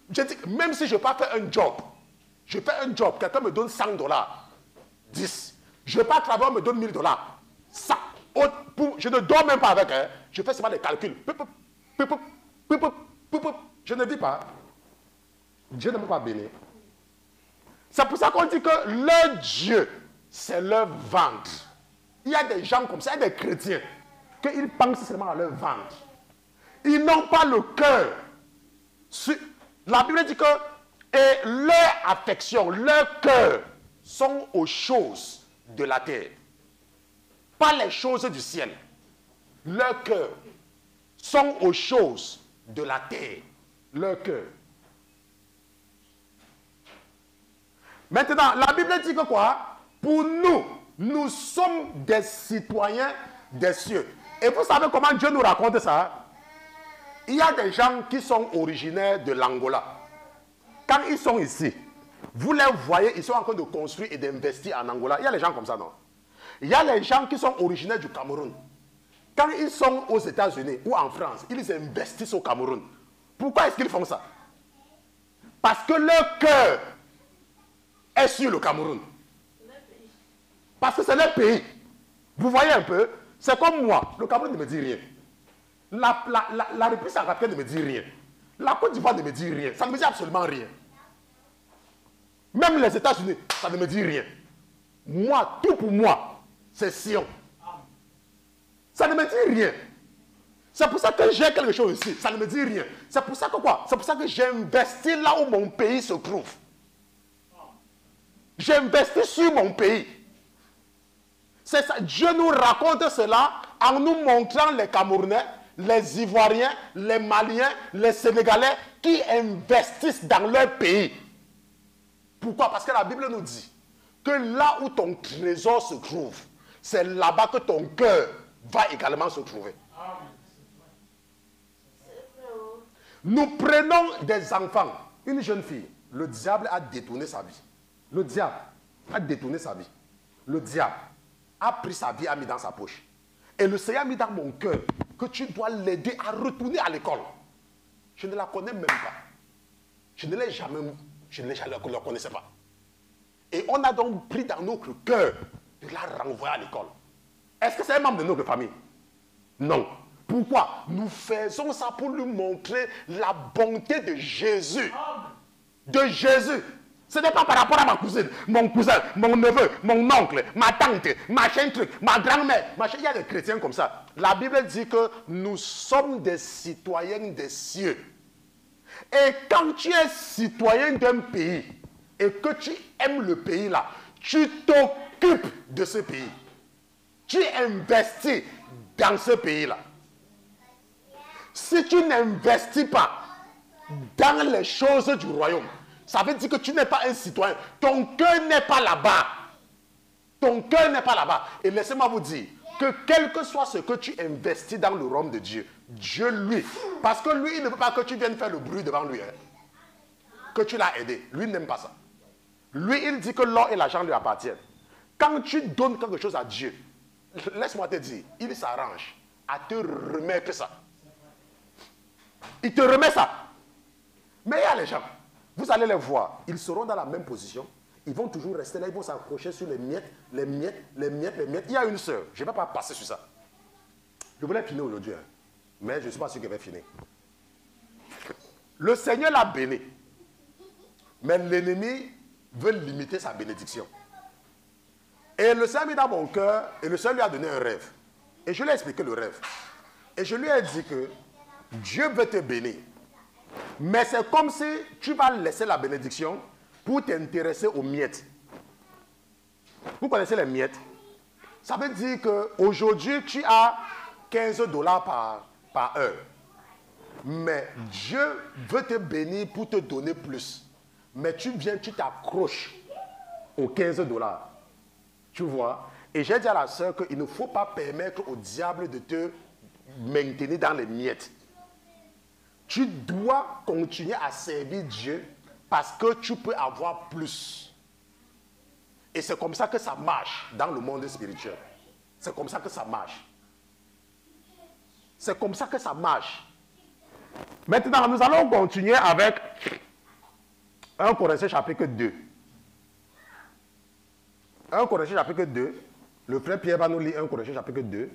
je dis, même si je n'ai pas fait un job, je fais un job, quelqu'un me donne $100, 10. Je ne vais pas travailler, on me donne $1000. Ça, je ne dors même pas avec, hein. Je fais seulement des calculs. Je ne dis pas. Dieu ne peut pas bénir. C'est pour ça qu'on dit que leur Dieu, c'est leur ventre. Il y a des gens comme ça, il y a des chrétiens, qu'ils pensent seulement à leur ventre. Ils n'ont pas le cœur. La Bible dit que et leur affection, leur cœur sont aux choses de la terre. Pas les choses du ciel. Leur cœur sont aux choses de la terre. Leur cœur. Maintenant, la Bible dit que quoi? Pour nous, nous sommes des citoyens des cieux. Et vous savez comment Dieu nous raconte ça? Il y a des gens qui sont originaires de l'Angola. Quand ils sont ici, vous les voyez, ils sont en train de construire et d'investir en Angola. Il y a les gens comme ça, non? Il y a les gens qui sont originaires du Cameroun. Quand ils sont aux États-Unis ou en France, ils investissent au Cameroun. Pourquoi est-ce qu'ils font ça? Parce que leur cœur est sur le Cameroun. Parce que c'est leur pays. Vous voyez un peu? C'est comme moi. Le Cameroun ne me dit rien. La République centrafricaine ne me dit rien. La Côte d'Ivoire ne me dit rien. Ça ne me dit absolument rien. Même les États-Unis, ça ne me dit rien. Moi, tout pour moi, c'est Sion. Ça ne me dit rien. C'est pour ça que j'ai quelque chose ici. Ça ne me dit rien. C'est pour ça que quoi? C'est pour ça que j'investis là où mon pays se trouve. J'investis sur mon pays. C'est ça. Dieu nous raconte cela en nous montrant les Camerounais, les Ivoiriens, les Maliens, les Sénégalais qui investissent dans leur pays. Pourquoi? Parce que la Bible nous dit que là où ton trésor se trouve, c'est là-bas que ton cœur va également se trouver. Nous prenons des enfants, une jeune fille, le diable a détourné sa vie. Le diable a détourné sa vie. Le diable a pris sa vie et a mis dans sa poche. Et le Seigneur a mis dans mon cœur que tu dois l'aider à retourner à l'école. Je ne la connais même pas. Je ne l'ai jamais, je ne la connaissais pas. Et on a donc pris dans notre cœur de la renvoyer à l'école. Est-ce que c'est un membre de notre famille? Non. Pourquoi? Nous faisons ça pour lui montrer la bonté de Jésus. De Jésus. Ce n'est pas par rapport à ma cousine, mon cousin, mon neveu, mon oncle, ma tante, machin truc, ma grand-mère. Il y a des chrétiens comme ça. La Bible dit que nous sommes des citoyens des cieux. Et quand tu es citoyen d'un pays et que tu aimes le pays là, tu t'occupes de ce pays. tu investis dans ce pays-là, si tu n'investis pas dans les choses du royaume, ça veut dire que tu n'es pas un citoyen. Ton cœur n'est pas là-bas. Ton cœur n'est pas là-bas. Et laissez-moi vous dire que quel que soit ce que tu investis dans le royaume de Dieu, Dieu lui, parce que lui, il ne veut pas que tu viennes faire le bruit devant lui, hein, que tu l'as aidé. Lui, il n'aime pas ça. Lui, il dit que l'or et l'argent lui appartiennent. Quand tu donnes quelque chose à Dieu, laisse-moi te dire, il s'arrange à te remettre ça. Il te remet ça. Mais il y a les gens, vous allez les voir, ils seront dans la même position. Ils vont toujours rester là, ils vont s'accrocher sur les miettes, les miettes, les miettes, les miettes. Il y a une sœur, je ne vais pas passer sur ça. Je voulais finir aujourd'hui, hein, mais je ne suis pas sûr qu'elle va finir. Le Seigneur l'a béni, mais l'ennemi veut limiter sa bénédiction. Et le Seigneur a mis dans mon cœur, et le Seigneur lui a donné un rêve. Et je lui ai expliqué le rêve. Et je lui ai dit que Dieu veut te bénir. Mais c'est comme si tu vas laisser la bénédiction pour t'intéresser aux miettes. Vous connaissez les miettes? Ça veut dire qu'aujourd'hui, tu as $15 par heure. Mais Dieu veut te bénir pour te donner plus. Mais tu viens, tu t'accroches aux $15. Tu vois? Et j'ai dit à la sœur qu'il ne faut pas permettre au diable de te maintenir dans les miettes. Tu dois continuer à servir Dieu parce que tu peux avoir plus. Et c'est comme ça que ça marche dans le monde spirituel. C'est comme ça que ça marche. C'est comme ça que ça marche. Maintenant, nous allons continuer avec 1 Corinthiens chapitre 2. 1 Corinthiens chapitre 2. Le frère Pierre va nous lire 1 Corinthiens chapitre 2.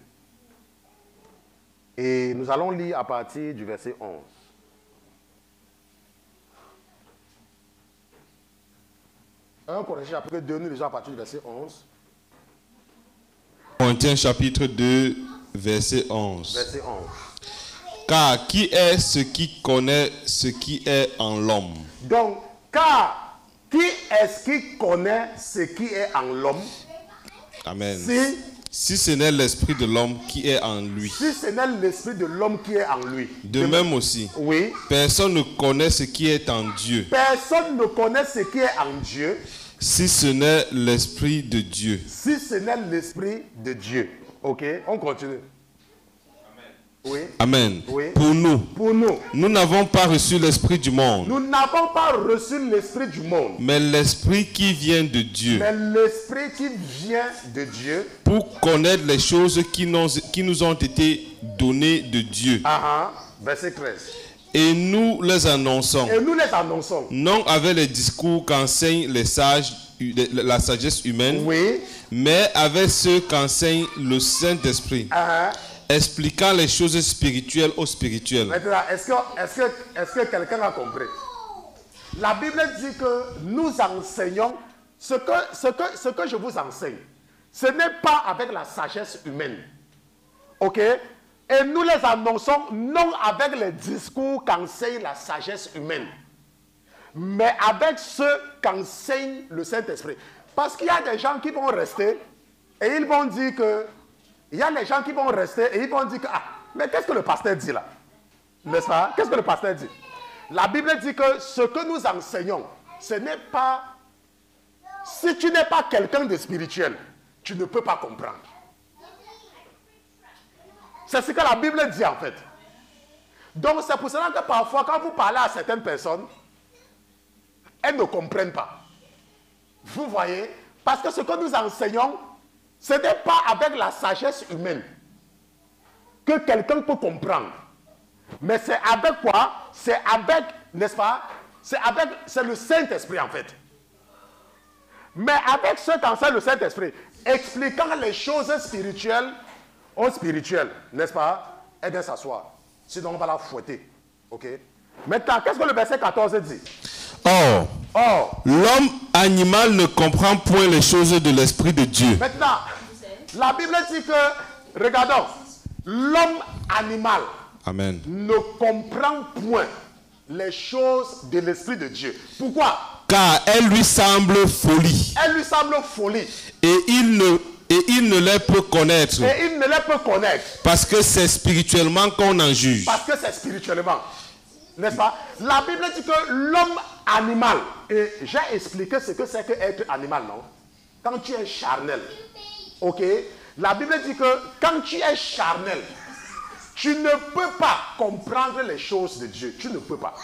Et nous allons lire à partir du verset 11. 1 Corinthiens chapitre 2, nous lisons à partir du verset 11. Corinthiens chapitre 2, verset 11. Verset 11. Car qui est ce qui connaît ce qui est en l'homme? Donc, car qui est-ce qui connaît ce qui est en l'homme? Amen. Si ce n'est l'esprit de l'homme qui est en lui. Si ce n'est l'esprit de l'homme qui est en lui. De même aussi. Oui. Personne ne connaît ce qui est en Dieu. Personne ne connaît ce qui est en Dieu. Si ce n'est l'esprit de Dieu. Si ce n'est l'esprit de Dieu. Ok, on continue. Oui. Amen. Oui. Pour nous, nous n'avons pas reçu l'esprit du monde. Nous n'avons pas reçu l'esprit du monde. Mais l'esprit qui vient de Dieu. Mais l'esprit qui vient de Dieu. Pour connaître les choses qui nous ont été données de Dieu. Verset 13. Et nous les annonçons. Et nous les annonçons. Non avec les discours qu'enseignent les sages, la sagesse humaine. Oui. Mais avec ceux qu'enseigne le Saint-Esprit. Expliquant les choses spirituelles aux spirituels. Maintenant, est-ce que quelqu'un a compris? La Bible dit que nous enseignons ce que je vous enseigne. Ce n'est pas avec la sagesse humaine. Ok? Et nous les annonçons non avec les discours qu'enseigne la sagesse humaine, mais avec ceux qu'enseigne le Saint-Esprit. Parce qu'il y a des gens qui vont rester et ils vont dire que il y a des gens qui vont rester et ils vont dire que mais qu'est-ce que le pasteur dit là? N'est-ce pas? Qu'est-ce que le pasteur dit? La Bible dit que ce que nous enseignons, ce n'est pas... Si tu n'es pas quelqu'un de spirituel, tu ne peux pas comprendre. C'est ce que la Bible dit en fait. Donc c'est pour cela que parfois quand vous parlez à certaines personnes, elles ne comprennent pas. Vous voyez? Parce que ce que nous enseignons, ce n'est pas avec la sagesse humaine que quelqu'un peut comprendre. Mais c'est avec quoi? C'est avec, n'est-ce pas? C'est le Saint-Esprit en fait. Mais avec ce qu'enseigne le Saint-Esprit, expliquant les choses spirituelles aux spirituels, n'est-ce pas? Eh bien s'asseoir. Sinon on va la fouetter. Ok? Maintenant, qu'est-ce que le verset 14 dit? Or, l'homme animal ne comprend point les choses de l'Esprit de Dieu. Maintenant, la Bible dit que, regardons, l'homme animal Amen. ne comprend point les choses de l'Esprit de Dieu. Pourquoi? Car elle lui semble folie. Elle lui semble folie. Et Et il ne les peut connaître. Et il ne les peut connaître. Parce que c'est spirituellement qu'on en juge. Parce que c'est spirituellement. N'est-ce pas? La Bible dit que l'homme animal, et j'ai expliqué ce que c'est que être animal, non? Quand tu es charnel, ok? La Bible dit que quand tu es charnel, tu ne peux pas comprendre les choses de Dieu. Tu ne peux pas.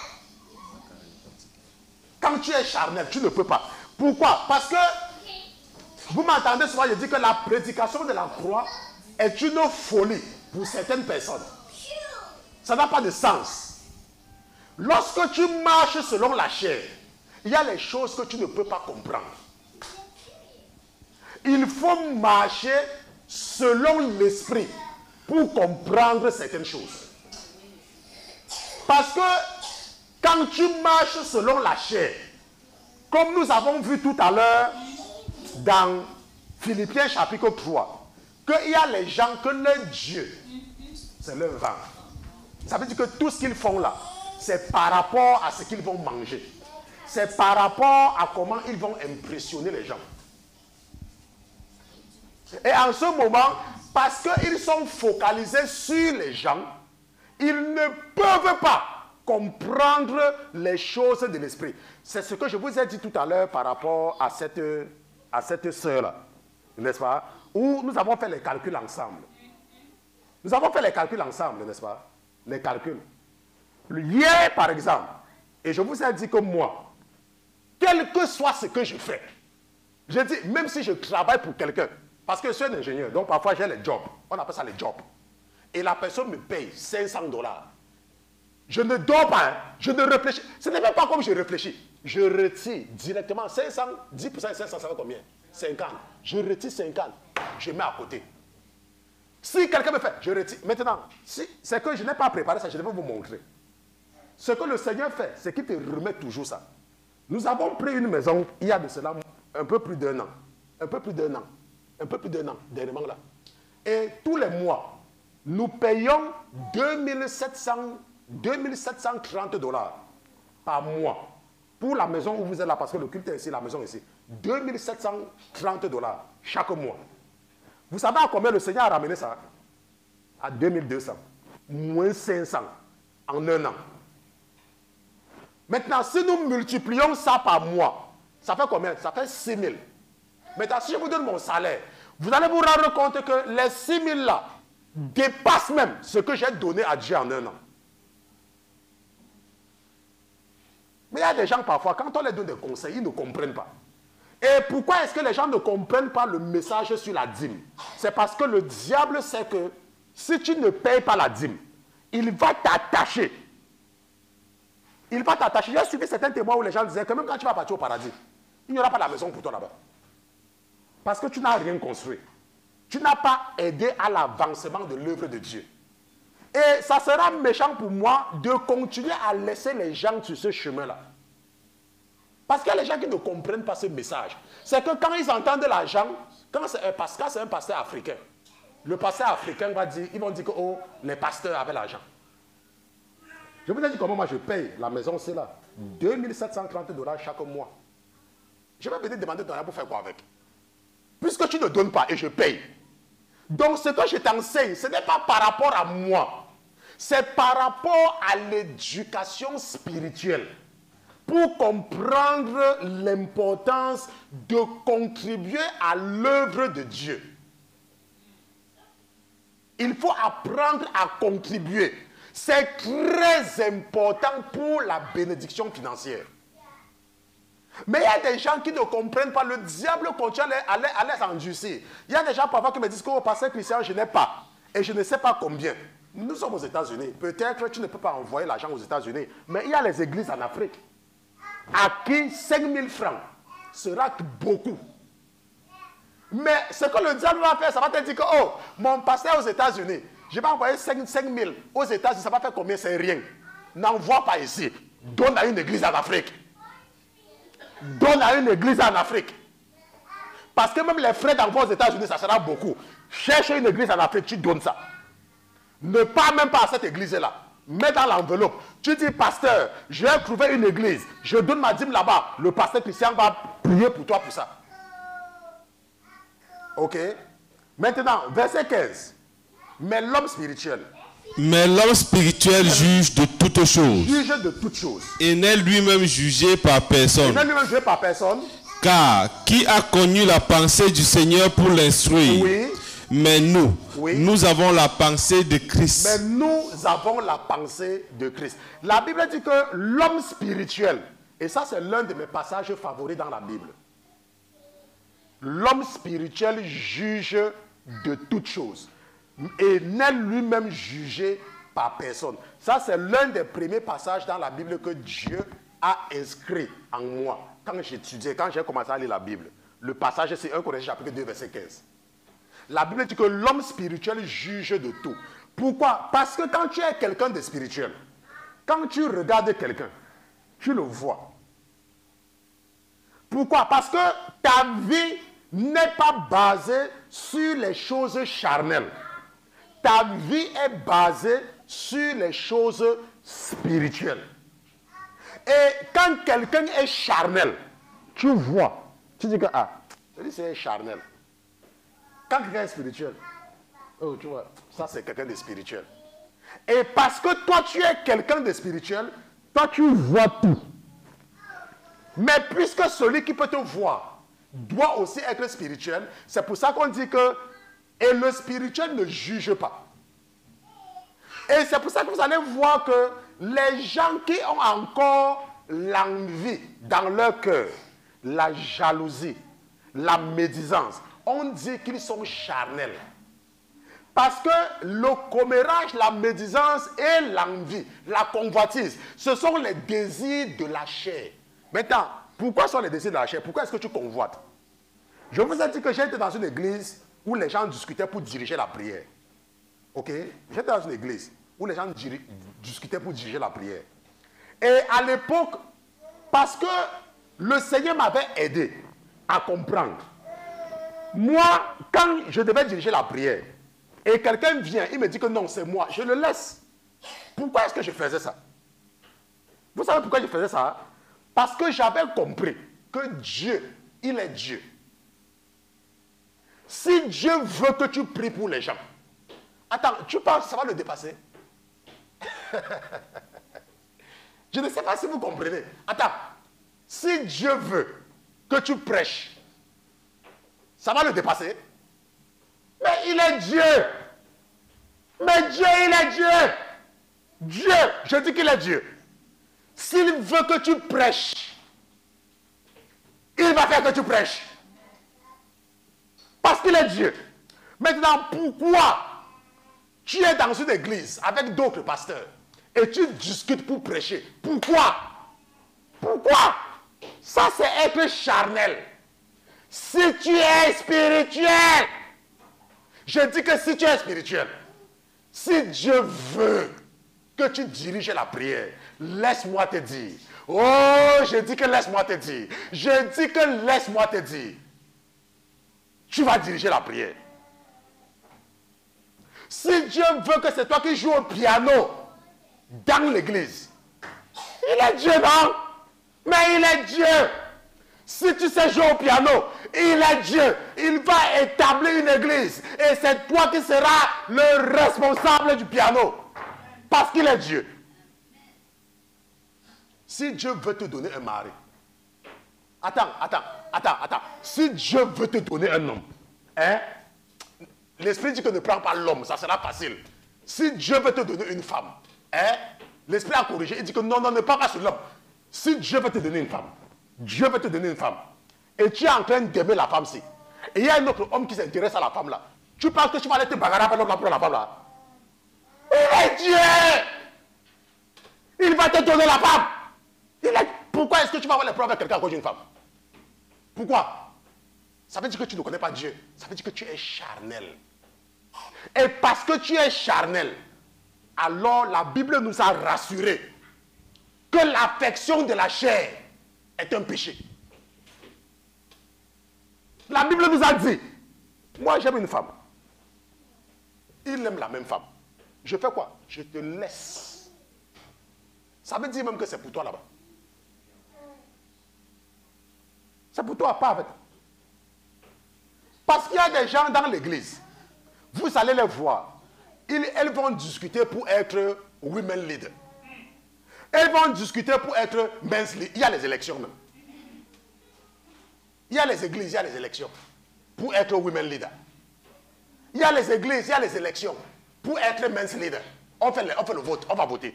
Quand tu es charnel, tu ne peux pas. Pourquoi? Parce que, vous m'entendez souvent, je dis que la prédication de la croix est une folie pour certaines personnes. Ça n'a pas de sens. Lorsque tu marches selon la chair, il y a les choses que tu ne peux pas comprendre. Il faut marcher selon l'esprit pour comprendre certaines choses. Parce que quand tu marches selon la chair, comme nous avons vu tout à l'heure dans Philippiens chapitre 3, qu'il y a les gens que leur Dieu, c'est leur ventre. Ça veut dire que tout ce qu'ils font là, c'est par rapport à ce qu'ils vont manger. C'est par rapport à comment ils vont impressionner les gens. Et en ce moment, parce qu'ils sont focalisés sur les gens, ils ne peuvent pas comprendre les choses de l'esprit. C'est ce que je vous ai dit tout à l'heure par rapport à cette sœur-là, n'est-ce pas? Où nous avons fait les calculs ensemble. Nous avons fait les calculs ensemble, n'est-ce pas? Les calculs. Hier, par exemple, et je vous ai dit que moi, quel que soit ce que je fais, je dis, même si je travaille pour quelqu'un, parce que je suis un ingénieur, donc parfois j'ai les jobs, on appelle ça les jobs, et la personne me paye $500. Je ne dors pas, hein, je ne réfléchis, ce n'est même pas comme je réfléchis, je retire directement 500, 10% de 500, ça fait combien? 50. Je retire 50, je mets à côté. Si quelqu'un me fait, je retire. Maintenant, si c'est que je n'ai pas préparé ça, je vais vous montrer. Ce que le Seigneur fait, c'est qu'il te remet toujours ça. Nous avons pris une maison, il y a de cela un peu plus d'un an. Un peu plus d'un an. Un peu plus d'un an, dernièrement là. Et tous les mois, nous payons $2730 par mois pour la maison où vous êtes là, parce que le culte est ici, la maison est ici. $2730 chaque mois. Vous savez à combien le Seigneur a ramené ça? À 2200. Moins 500 en un an. Maintenant, si nous multiplions ça par mois, ça fait combien? Ça fait 6 000. Maintenant, si je vous donne mon salaire, vous allez vous rendre compte que les 6 000 là dépassent même ce que j'ai donné à Dieu en un an. Mais il y a des gens parfois, quand on leur donne des conseils, ils ne comprennent pas. Et pourquoi est-ce que les gens ne comprennent pas le message sur la dîme? C'est parce que le diable sait que si tu ne payes pas la dîme, il va t'attacher. Il va t'attacher. J'ai suivi certains témoins où les gens disaient que même quand tu vas partir au paradis, il n'y aura pas de maison pour toi là-bas. Parce que tu n'as rien construit. Tu n'as pas aidé à l'avancement de l'œuvre de Dieu. Et ça sera méchant pour moi de continuer à laisser les gens sur ce chemin-là. Parce qu'il y a les gens qui ne comprennent pas ce message. C'est que quand ils entendent l'argent, quand c'est un pasteur africain, le pasteur africain va dire, ils vont dire que oh, les pasteurs avaient l'argent. Je vous ai dit comment moi je paye la maison, c'est là. $2730 chaque mois. Je vais venir demander de l'argent pour faire quoi avec? Puisque tu ne donnes pas et je paye. Donc ce que je t'enseigne, ce n'est pas par rapport à moi. C'est par rapport à l'éducation spirituelle. Pour comprendre l'importance de contribuer à l'œuvre de Dieu. Il faut apprendre à contribuer. C'est très important pour la bénédiction financière. Mais il y a des gens qui ne comprennent pas. Le diable continue à les endurcir. Il y a des gens parfois qui me disent que au pasteur Christian, je n'ai pas. Et je ne sais pas combien. Nous sommes aux États-Unis. Peut-être que tu ne peux pas envoyer l'argent aux États-Unis. Mais il y a les églises en Afrique. À qui 5 000 francs sera beaucoup. Mais ce que le diable va faire, ça va te dire que, oh, mon pasteur aux États-Unis, je vais envoyer 5 000 aux États-Unis, ça va faire combien? C'est rien. N'envoie pas ici. Donne à une église en Afrique. Donne à une église en Afrique. Parce que même les frais d'envoi aux États-Unis, ça sera beaucoup. Cherche une église en Afrique, tu donnes ça. Ne parle même pas à cette église-là. Mets dans l'enveloppe. Tu dis, pasteur, je vais trouver une église. Je donne ma dîme là-bas. Le pasteur Christian va prier pour toi pour ça. Ok? Maintenant, verset 15. Mais l'homme spirituel. Mais l'homme spirituel juge de toutes choses. Juge de toutes choses. Et n'est lui-même jugé par personne. Et n'est lui-même jugé par personne. Car qui a connu la pensée du Seigneur pour l'instruire? Oui. Mais nous, oui. Nous avons la pensée de Christ. Mais nous avons la pensée de Christ. La Bible dit que l'homme spirituel, et ça c'est l'un de mes passages favoris dans la Bible. L'homme spirituel juge de toutes choses et n'est lui-même jugé par personne. Ça, c'est l'un des premiers passages dans la Bible que Dieu a inscrit en moi. Quand j'étudiais, quand j'ai commencé à lire la Bible, le passage, c'est 1 Corinthiens chapitre 2, verset 15. La Bible dit que l'homme spirituel juge de tout. Pourquoi? Parce que quand tu es quelqu'un de spirituel, quand tu regardes quelqu'un, tu le vois. Pourquoi? Parce que ta vie n'est pas basée sur les choses charnelles. Ta vie est basée sur les choses spirituelles. Et quand quelqu'un est charnel, tu vois, tu dis que, ah, c'est charnel. Quand quelqu'un est spirituel, oh, tu vois, ça c'est quelqu'un de spirituel. Et parce que toi tu es quelqu'un de spirituel, toi tu vois tout. Mais puisque celui qui peut te voir doit aussi être spirituel, c'est pour ça qu'on dit que et le spirituel ne juge pas. Et c'est pour ça que vous allez voir que les gens qui ont encore l'envie dans leur cœur, la jalousie, la médisance, on dit qu'ils sont charnels. Parce que le commérage, la médisance et l'envie, la convoitise, ce sont les désirs de la chair. Maintenant, pourquoi sont les désirs de la chair? Pourquoi est-ce que tu convoites? Je vous ai dit que j'étais dans une église où les gens discutaient pour diriger la prière. Ok? J'étais dans une église où les gens discutaient pour diriger la prière. Et à l'époque, parce que le Seigneur m'avait aidé à comprendre, moi, quand je devais diriger la prière, et quelqu'un vient, il me dit que non, c'est moi, je le laisse. Pourquoi est-ce que je faisais ça? Vous savez pourquoi je faisais ça? Parce que j'avais compris que Dieu, il est Dieu. Si Dieu veut que tu pries pour les gens, attends, tu penses que ça va le dépasser? Je ne sais pas si vous comprenez. Attends, si Dieu veut que tu prêches, ça va le dépasser? Mais il est Dieu. Mais Dieu, il est Dieu. Dieu, je dis qu'il est Dieu. S'il veut que tu prêches, il va faire que tu prêches. Parce qu'il est Dieu. Maintenant, pourquoi tu es dans une église avec d'autres pasteurs et tu discutes pour prêcher? Pourquoi? Pourquoi? Ça, c'est être charnel. Si tu es spirituel, je dis que si tu es spirituel, si Dieu veut que tu diriges la prière, laisse-moi te dire. Oh, je dis que laisse-moi te dire. Je dis que laisse-moi te dire. Tu vas diriger la prière. Si Dieu veut que c'est toi qui joues au piano dans l'église, il est Dieu, non? Mais il est Dieu. Si tu sais jouer au piano, il est Dieu. Il va établir une église. Et c'est toi qui seras le responsable du piano. Parce qu'il est Dieu. Si Dieu veut te donner un mari. Attends. Si Dieu veut te donner un homme, hein? L'esprit dit que ne prends pas l'homme, ça sera facile. Si Dieu veut te donner une femme, hein? L'esprit a corrigé, il dit que non, ne prends pas sur l'homme. Si Dieu veut te donner une femme, Dieu veut te donner une femme, et tu es en train d'aimer la femme-ci, et il y a un autre homme qui s'intéresse à la femme-là, tu penses que tu vas aller te bagarrer avec l'homme pour la femme-là? Il est Dieu! Il va te donner la femme! Pourquoi est-ce que tu vas avoir les problèmes avec quelqu'un à cause d'une femme? Pourquoi? Ça veut dire que tu ne connais pas Dieu. Ça veut dire que tu es charnel. Et parce que tu es charnel, alors la Bible nous a rassurés que l'affection de la chair est un péché. La Bible nous a dit, moi j'aime une femme. Il aime la même femme. Je fais quoi? Je te laisse. Ça veut dire même que c'est pour toi là-bas. C'est pour toi, pas avec. Parce qu'il y a des gens dans l'église, vous allez les voir. Elles vont discuter pour être women leader. Elles vont discuter pour être men's leader. Il y a les élections même. Il y a les églises, il y a les élections pour être women leader. Il y a les églises, il y a les élections pour être men's leader. On fait le vote, on va voter.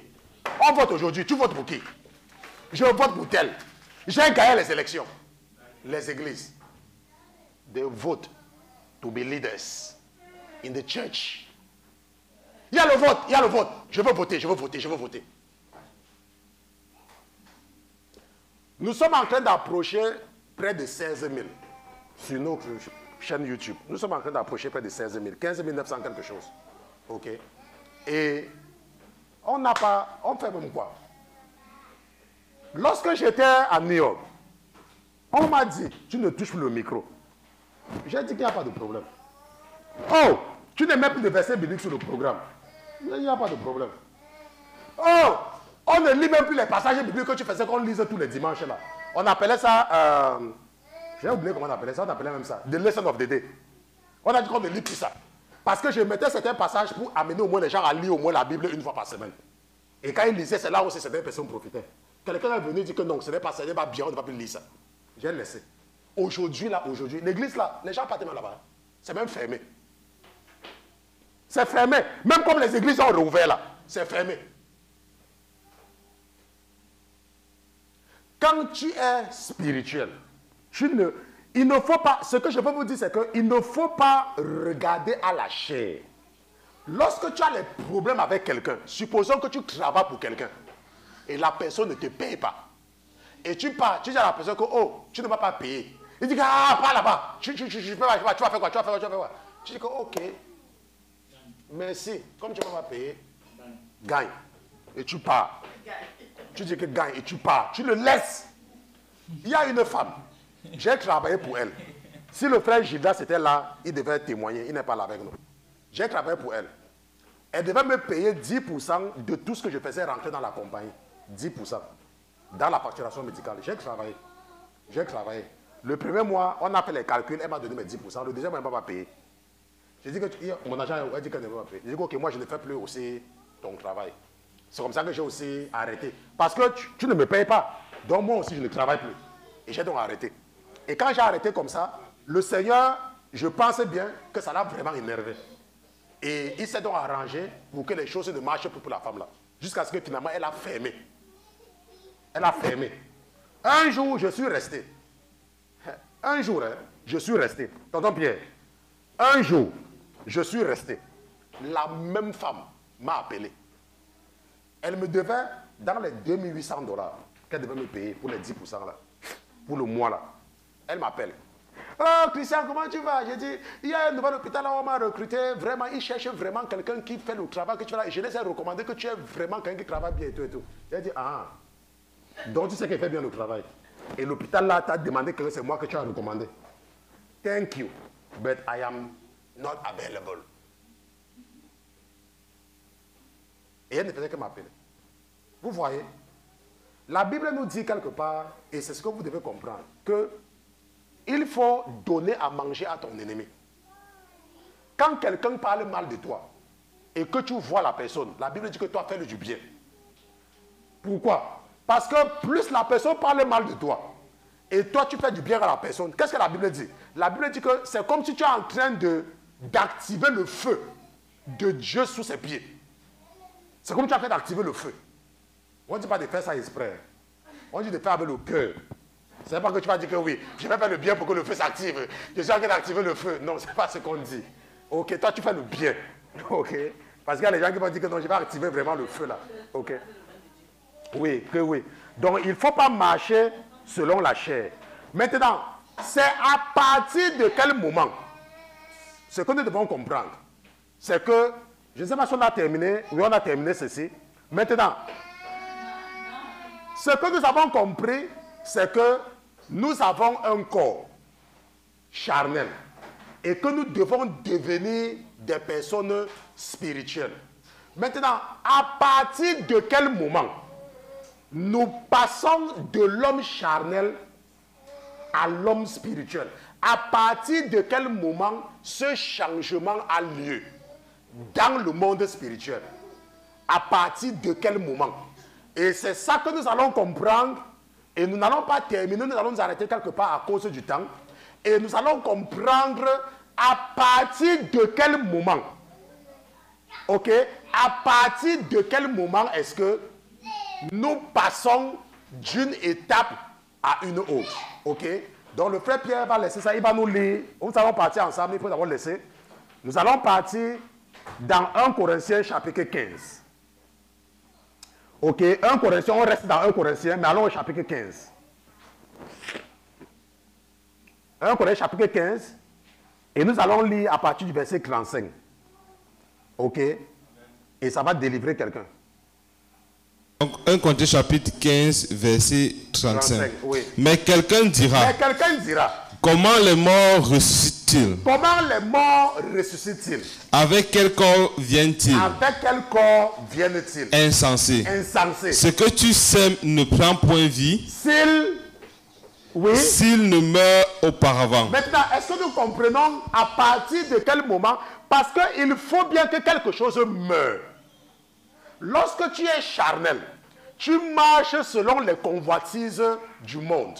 On vote aujourd'hui. Tu votes pour qui? Je vote pour tel. J'ai gagné les élections. Les églises, they vote to be leaders in the church. Il y a le vote, il y a le vote. Je veux voter, je veux voter, je veux voter. Nous sommes en train d'approcher près de 16 000 sur notre chaîne YouTube. Nous sommes en train d'approcher près de 16 000, 15 900 quelque chose. OK? Et on n'a pas, on fait même quoi? Lorsque j'étais à New York, on m'a dit, tu ne touches plus le micro. J'ai dit qu'il n'y a pas de problème. Oh, tu ne mets plus de versets bibliques sur le programme. Il n'y a pas de problème. Oh, on ne lit même plus les passages bibliques que tu faisais qu'on lise tous les dimanches là. On appelait ça, j'ai oublié comment on appelait ça, on appelait même ça, the lesson of the day. On a dit qu'on ne lit plus ça. Parce que je mettais certains passages pour amener au moins les gens à lire au moins la Bible une fois par semaine. Et quand ils lisaient, c'est là où certaines personnes profitaient. Quelqu'un est venu dire que non, ce n'est pas bien, on ne va plus lire ça. J'ai laissé. Aujourd'hui, l'église là, les gens partent même là-bas. C'est même fermé. C'est fermé. Même comme les églises ont rouvert là, c'est fermé. Quand tu es spirituel, il ne faut pas, ce que je peux vous dire, c'est qu'il ne faut pas regarder à la chair. Lorsque tu as des problèmes avec quelqu'un, supposons que tu travailles pour quelqu'un, et la personne ne te paye pas. Et tu pars, tu dis à la personne que, oh, tu ne vas pas payer. Il dit, ah, pas là-bas. Tu vas faire quoi, tu dis que, ok, merci. Comme tu ne vas pas payer, gagne. Et tu pars. Tu dis que gagne et tu pars. Tu le laisses. Il y a une femme. J'ai travaillé pour elle. Si le frère Gildas était là, il devait témoigner. Il n'est pas là avec nous. J'ai travaillé pour elle. Elle devait me payer 10% de tout ce que je faisais rentrer dans la compagnie. 10%. Dans la facturation médicale. J'ai travaillé. Le premier mois, on a fait les calculs. Elle m'a donné mes 10%. Le deuxième mois, elle ne m'a pas payé. J'ai dit que mon agent a dit qu'elle ne m'a pas payé. J'ai dit que ok, moi je ne fais plus aussi ton travail. C'est comme ça que j'ai aussi arrêté. Parce que tu ne me payes pas. Donc moi aussi, je ne travaille plus. Et j'ai donc arrêté. Et quand j'ai arrêté comme ça, le Seigneur, je pensais bien que ça l'a vraiment énervé. Et il s'est donc arrangé pour que les choses ne marchent plus pour la femme là. Jusqu'à ce que finalement, elle a fermé. Elle a fermé. Un jour, je suis resté. Un jour, je suis resté. Tonton Pierre, un jour, je suis resté. La même femme m'a appelé. Elle me devait, dans les $2800 qu'elle devait me payer pour les 10% là, pour le mois là. Elle m'appelle. Oh Christian, comment tu vas? J'ai dit, il y a un nouvel hôpital là où on m'a recruté. Vraiment, ils cherchent vraiment quelqu'un qui fait le travail que tu fais là. Et je les ai recommandé que tu es vraiment quelqu'un qui travaille bien et tout et tout. J'ai dit, ah. Donc tu sais qu'elle fait bien le travail. Et l'hôpital là t'a demandé que c'est moi que tu as recommandé. Thank you, but I am not available. Et elle ne faisait que m'appeler. Vous voyez, la Bible nous dit quelque part, et c'est ce que vous devez comprendre, que il faut donner à manger à ton ennemi. Quand quelqu'un parle mal de toi, et que tu vois la personne, la Bible dit que toi fais du bien. Pourquoi? Parce que plus la personne parle mal de toi, et toi tu fais du bien à la personne, qu'est-ce que la Bible dit? La Bible dit que c'est comme si tu es en train d'activer le feu de Dieu sous ses pieds. C'est comme si tu as fait d'activer le feu. On ne dit pas de faire ça exprès. On dit de faire avec le cœur. Ce n'est pas que tu vas dire que oui, je vais faire le bien pour que le feu s'active. Je suis en train d'activer le feu. Non, ce n'est pas ce qu'on dit. Ok, toi tu fais le bien. Ok. Parce qu'il y a des gens qui vont dire que non, je vais activer vraiment le feu là. Ok. Oui, que oui. Donc il ne faut pas marcher selon la chair. Maintenant, c'est à partir de quel moment? Ce que nous devons comprendre, c'est que, je ne sais pas si on a terminé, oui on a terminé ceci. Maintenant, ce que nous avons compris, c'est que nous avons un corps charnel et que nous devons devenir des personnes spirituelles. Maintenant, à partir de quel moment nous passons de l'homme charnel à l'homme spirituel? à partir de quel moment ce changement a lieu dans le monde spirituel? À partir de quel moment? Et c'est ça que nous allons comprendre. Et nous n'allons pas terminer, nous allons nous arrêter quelque part à cause du temps. Et nous allons comprendre à partir de quel moment. Ok? À partir de quel moment est-ce que nous passons d'une étape à une autre? Ok? Donc le frère Pierre va laisser ça, il va nous lire. Nous allons partir ensemble, il faut d'abord laisser. Nous allons partir dans 1 Corinthiens chapitre 15. Ok, 1 Corinthiens, on reste dans 1 Corinthiens, mais allons au chapitre 15. 1 Corinthiens chapitre 15, et nous allons lire à partir du verset 35. Ok, et ça va délivrer quelqu'un. Donc 1 Corinthiens chapitre 15, verset 35. Oui. Mais quelqu'un dira, comment les morts ressuscitent-ils? Comment les morts ressuscitent-ils? Avec quel corps viennent-ils? Avec quel corps viennent-ils? Insensé. Insensé. Ce que tu sèmes ne prend point vie s'il ne meurt auparavant. Maintenant, est-ce que nous comprenons à partir de quel moment? Parce qu'il faut bien que quelque chose meure. Lorsque tu es charnel, tu marches selon les convoitises du monde.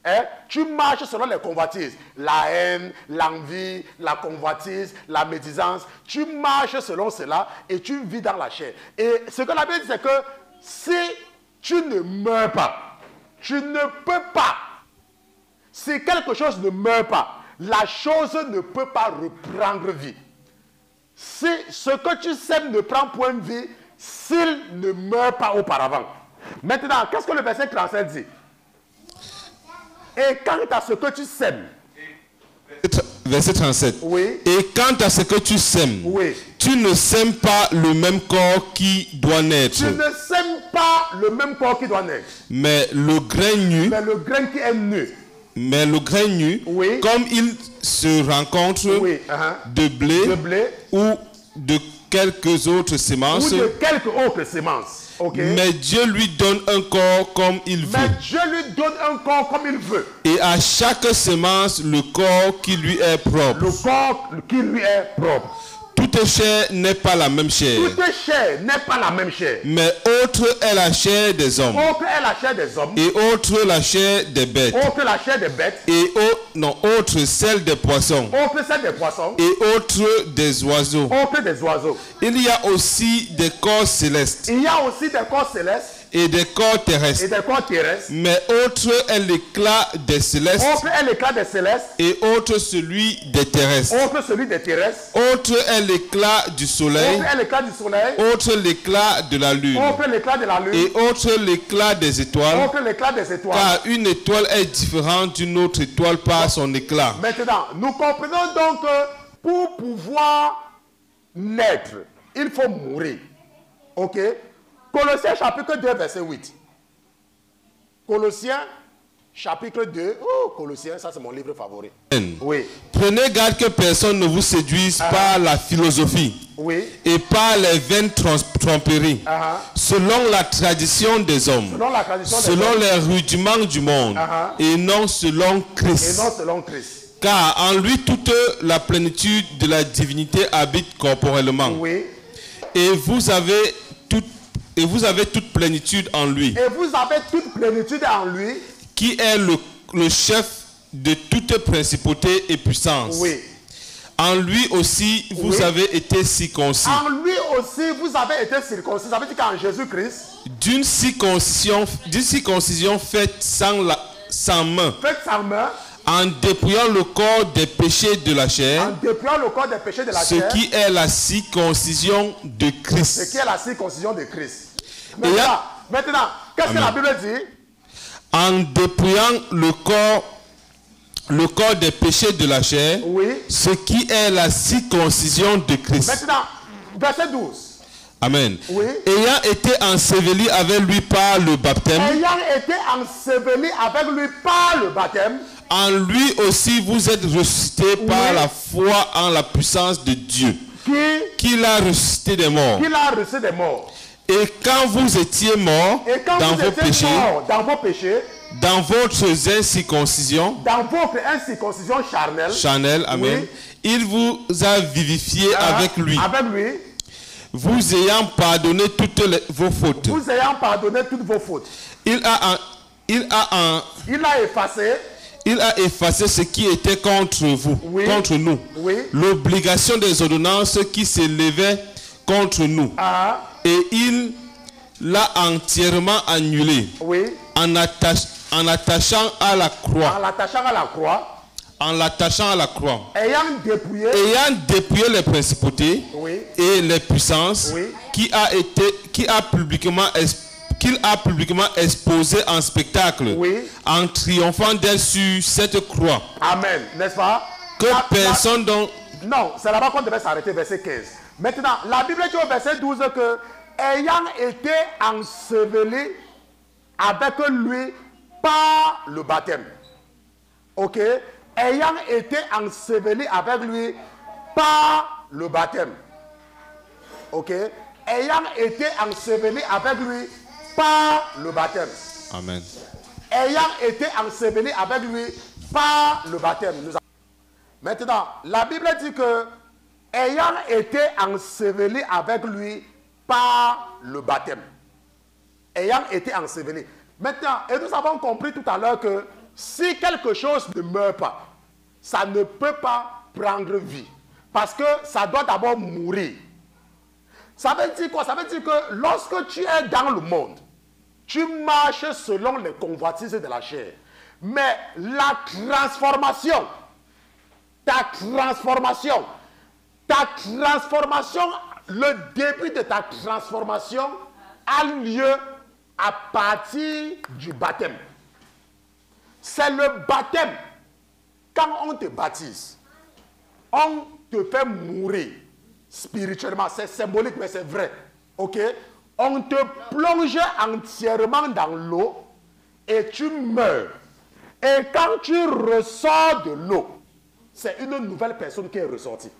Hein? Tu marches selon les convoitises. La haine, l'envie, la convoitise, la médisance. Tu marches selon cela et tu vis dans la chair. Et ce que la Bible dit, c'est que si tu ne meurs pas, tu ne peux pas. Si quelque chose ne meurt pas, la chose ne peut pas reprendre vie. Si ce que tu sèmes ne prend point de vie, s'il ne meurt pas auparavant. Maintenant, qu'est-ce que le verset 37 dit? Et quant à ce que tu sèmes. Verset 37. Oui. Et quant à ce que tu sèmes, oui, tu ne sèmes pas le même corps qui doit naître. Tu ne sèmes pas le même corps qui doit naître. Mais le grain nu. Mais le grain qui est nu. Mais le grain nu, oui, comme il se rencontre oui, de blé ou de quelques autres semences. Ou de quelques autres semences. Okay. Mais Dieu lui donne un corps comme il veut. Mais Dieu lui donne un corps comme il veut. Et à chaque semence, le corps qui lui est propre. Le corps qui lui est propre. Toute chair n'est pas la même chair. Toute chair n'est pas la même chair. Mais autre est la chair des hommes. Autre est la chair des hommes. Et autre la chair des bêtes. Autre la chair des bêtes. Et autre celle des poissons. Autre celle des poissons. Et autre des oiseaux. Autre des oiseaux. Il y a aussi des corps célestes. Il y a aussi des corps célestes. Et des corps terrestres. Et des corps terrestres. Mais autre est l'éclat des célestes. Autre est l'éclat des célestes. Et autre celui des terrestres. Autre celui des terrestres. Autre est l'éclat du soleil. Autre est l'éclat du soleil. Autre l'éclat de la lune. Autre l'éclat de la lune. Et autre l'éclat des étoiles. Autre l'éclat des étoiles. Car une étoile est différente d'une autre étoile par son éclat. Maintenant, nous comprenons donc que pour pouvoir naître, il faut mourir. Ok? Colossiens chapitre 2, verset 8. Colossiens chapitre 2. Oh, Colossiens, ça c'est mon livre favori. Oui. Prenez garde que personne ne vous séduise par la philosophie, oui, et par les vaines tromperies, selon la tradition des hommes, selon les rudiments du monde, et non selon Christ. Et non selon Christ. Car en lui toute la plénitude de la divinité habite corporellement. Oui. Et vous avez toute plénitude en lui. Et vous avez toute plénitude en lui. Qui est le chef de toute principauté et puissance. Oui. En lui aussi, vous avez été circoncis. En lui aussi, vous avez été circoncis. Ça veut dire qu'en Jésus-Christ, d'une circoncision faite sans main. Faite sans main. En dépouillant le corps des péchés de la chair. En dépouillant le corps des péchés de la chair. Ce qui est la circoncision de Christ. Ce qui est la circoncision de Christ. Maintenant, qu'est-ce que la Bible dit? En dépouillant le corps des péchés de la chair, oui, ce qui est la circoncision de Christ. Maintenant, verset 12. Amen. Oui. Ayant été enseveli avec lui par le baptême. Ayant été enseveli avec lui par le baptême. En lui aussi vous êtes ressuscités par la foi en la puissance de Dieu. Qui l'a ressuscité des morts. Qui l'a ressuscité des morts. Et quand vous étiez morts dans vos péchés, dans votre incirconcision, charnelle, amen, oui, il vous a vivifié avec lui, vous ayant pardonné toutes vos fautes. Il a effacé ce qui était contre vous, contre nous, l'obligation des ordonnances qui s'élevaient contre nous. Et il l'a entièrement annulé en l'attachant à la croix. Ayant dépouillé les principautés et les puissances qu'il a publiquement exposé en spectacle, en triomphant d'elle sur cette croix. Amen, n'est-ce pas? Que personne dont... Non, c'est là-bas qu'on devait s'arrêter, verset 15. Maintenant, la Bible dit au verset 12 que, ayant été enseveli avec lui par le baptême. Ok? Ayant été enseveli avec lui par le baptême. Ok? Ayant été enseveli avec lui par le baptême. Amen. Ayant été enseveli avec lui par le baptême. Maintenant, la Bible dit que ayant été enseveli avec lui par le baptême. Ayant été enseveli. Maintenant, et nous avons compris tout à l'heure que si quelque chose ne meurt pas, ça ne peut pas prendre vie. Parce que ça doit d'abord mourir. Ça veut dire quoi? Ça veut dire que lorsque tu es dans le monde, tu marches selon les convoitises de la chair. Mais la transformation, ta transformation, le début de ta transformation a lieu à partir du baptême. C'est le baptême. Quand on te baptise, on te fait mourir spirituellement. C'est symbolique, mais c'est vrai. Ok? On te plonge entièrement dans l'eau et tu meurs. Et quand tu ressors de l'eau, c'est une nouvelle personne qui est ressortie.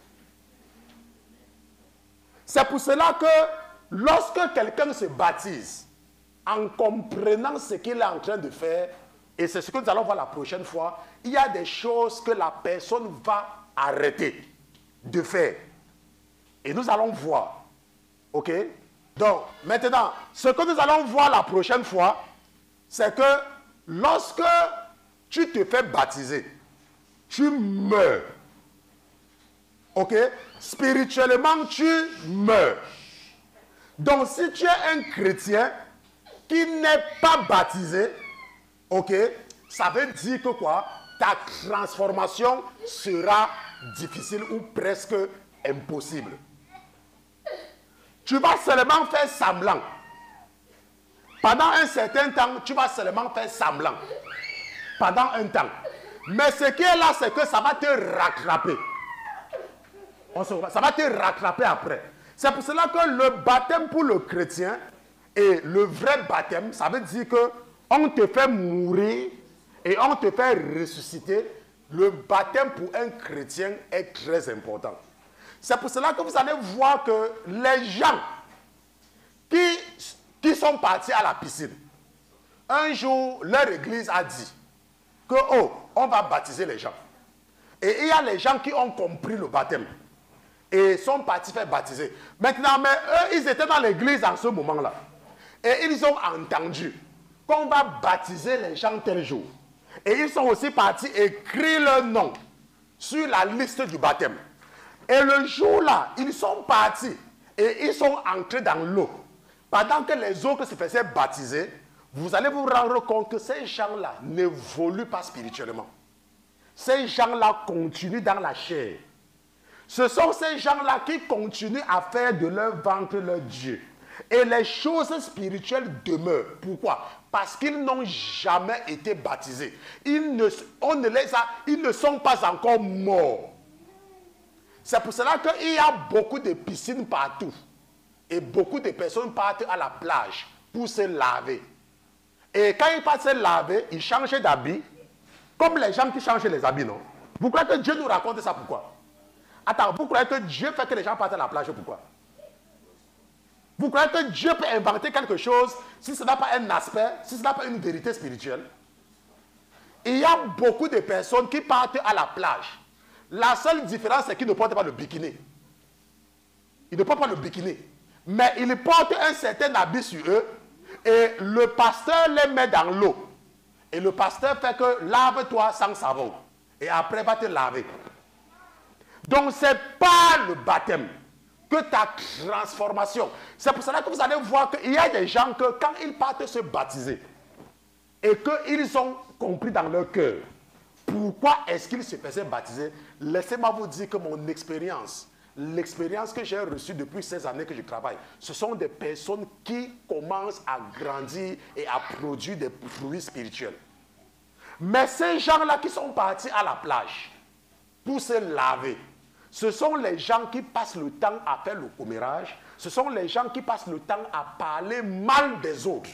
C'est pour cela que lorsque quelqu'un se baptise, en comprenant ce qu'il est en train de faire, et c'est ce que nous allons voir la prochaine fois, il y a des choses que la personne va arrêter de faire. Et nous allons voir. Ok? Donc, maintenant, ce que nous allons voir la prochaine fois, c'est que lorsque tu te fais baptiser, tu meurs. Ok? Spirituellement, tu meurs. Donc, si tu es un chrétien qui n'est pas baptisé, ok, ça veut dire que quoi? Ta transformation sera difficile ou presque impossible. Tu vas seulement faire semblant. Pendant un certain temps, tu vas seulement faire semblant. Pendant un temps. Mais ce qui est là, c'est que ça va te rattraper. Ça va te rattraper après. C'est pour cela que le baptême pour le chrétien et le vrai baptême, ça veut dire que on te fait mourir et on te fait ressusciter. Le baptême pour un chrétien est très important. C'est pour cela que vous allez voir que les gens qui sont partis à la piscine, un jour, leur église a dit que, oh, on va baptiser les gens. Et il y a les gens qui ont compris le baptême et sont partis faire baptiser. Maintenant, mais eux, ils étaient dans l'église en ce moment-là. Et ils ont entendu qu'on va baptiser les gens tel jour. Et ils sont aussi partis écrire leur nom sur la liste du baptême. Et le jour-là, ils sont partis et ils sont entrés dans l'eau. Pendant que les autres se faisaient baptiser, vous allez vous rendre compte que ces gens-là n'évoluent pas spirituellement. Ces gens-là continuent dans la chair. Ce sont ces gens-là qui continuent à faire de leur ventre leur Dieu. Et les choses spirituelles demeurent. Pourquoi? Parce qu'ils n'ont jamais été baptisés. Ils ne sont pas encore morts. C'est pour cela qu'il y a beaucoup de piscines partout. Et beaucoup de personnes partent à la plage pour se laver. Et quand ils partent se laver, ils changent d'habit. Comme les gens qui changent les habits, non? Vous croyez que Dieu nous raconte ça pourquoi? Attends, vous croyez que Dieu fait que les gens partent à la plage pourquoi? Vous croyez que Dieu peut inventer quelque chose si ce n'a pas un aspect, si ce n'a pas une vérité spirituelle? Il y a beaucoup de personnes qui partent à la plage. La seule différence, c'est qu'ils ne portent pas le bikini. Ils ne portent pas le bikini. Mais ils portent un certain habit sur eux et le pasteur les met dans l'eau. Et le pasteur fait que lave-toi sans savon. Et après, va te laver. Donc, ce n'est pas le baptême que ta transformation. C'est pour cela que vous allez voir qu'il y a des gens que quand ils partent se baptiser et qu'ils ont compris dans leur cœur pourquoi est-ce qu'ils se faisaient baptiser, laissez-moi vous dire que mon expérience, l'expérience que j'ai reçue depuis ces années que je travaille, ce sont des personnes qui commencent à grandir et à produire des fruits spirituels. Mais ces gens-là qui sont partis à la plage pour se laver, ce sont les gens qui passent le temps à faire le commérage. Ce sont les gens qui passent le temps à parler mal des autres,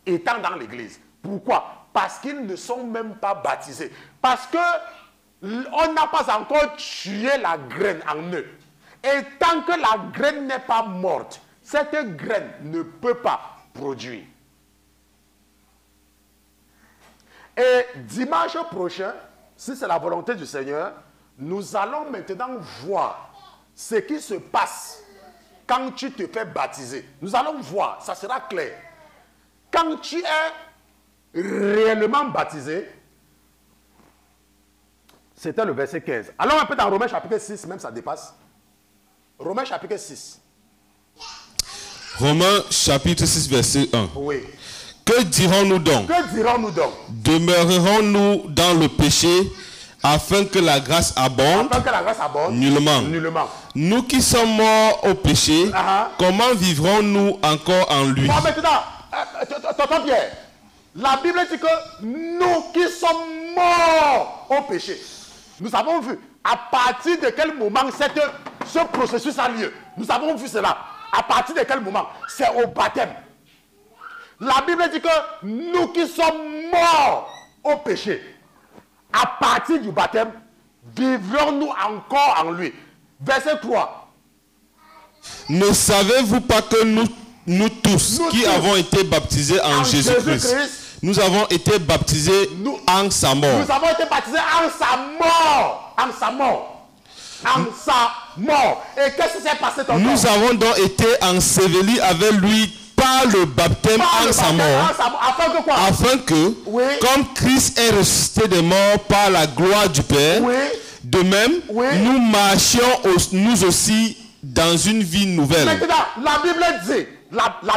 étant dans l'église. Pourquoi? Parce qu'ils ne sont même pas baptisés. Parce qu'on n'a pas encore tué la graine en eux. Et tant que la graine n'est pas morte, cette graine ne peut pas produire. Et dimanche prochain, si c'est la volonté du Seigneur, nous allons maintenant voir ce qui se passe quand tu te fais baptiser. Nous allons voir, ça sera clair. Quand tu es réellement baptisé, c'était le verset 15. Allons un peu dans Romains chapitre 6, même ça dépasse. Romains chapitre 6. Romains chapitre 6, verset 1. Oui. Que dirons-nous donc? Que dirons-nous donc? Demeurerons-nous dans le péché afin que la grâce abonde? Afin que la grâce abonde? Nullement. Nullement. Nous qui sommes morts au péché, comment vivrons-nous encore en lui? Bon, maintenant, tonton Pierre, la Bible dit que nous qui sommes morts au péché, nous avons vu à partir de quel moment ce processus a lieu. Nous avons vu cela. À partir de quel moment? C'est au baptême. La Bible dit que nous qui sommes morts au péché, à partir du baptême, vivrons-nous encore en lui. Verset 3. Ne savez-vous pas que nous tous qui avons été baptisés en Jésus-Christ, nous avons été baptisés en sa mort. Nous avons été baptisés en sa mort. En sa mort. En sa mort. Et qu'est-ce qui s'est passé dans Nous avons donc été ensevelis avec lui par le baptême en sa mort, afin que quoi? Afin que, oui, comme Christ est ressuscité des morts par la gloire du Père, oui, de même, oui, nous marchions nous aussi dans une vie nouvelle. Maintenant, la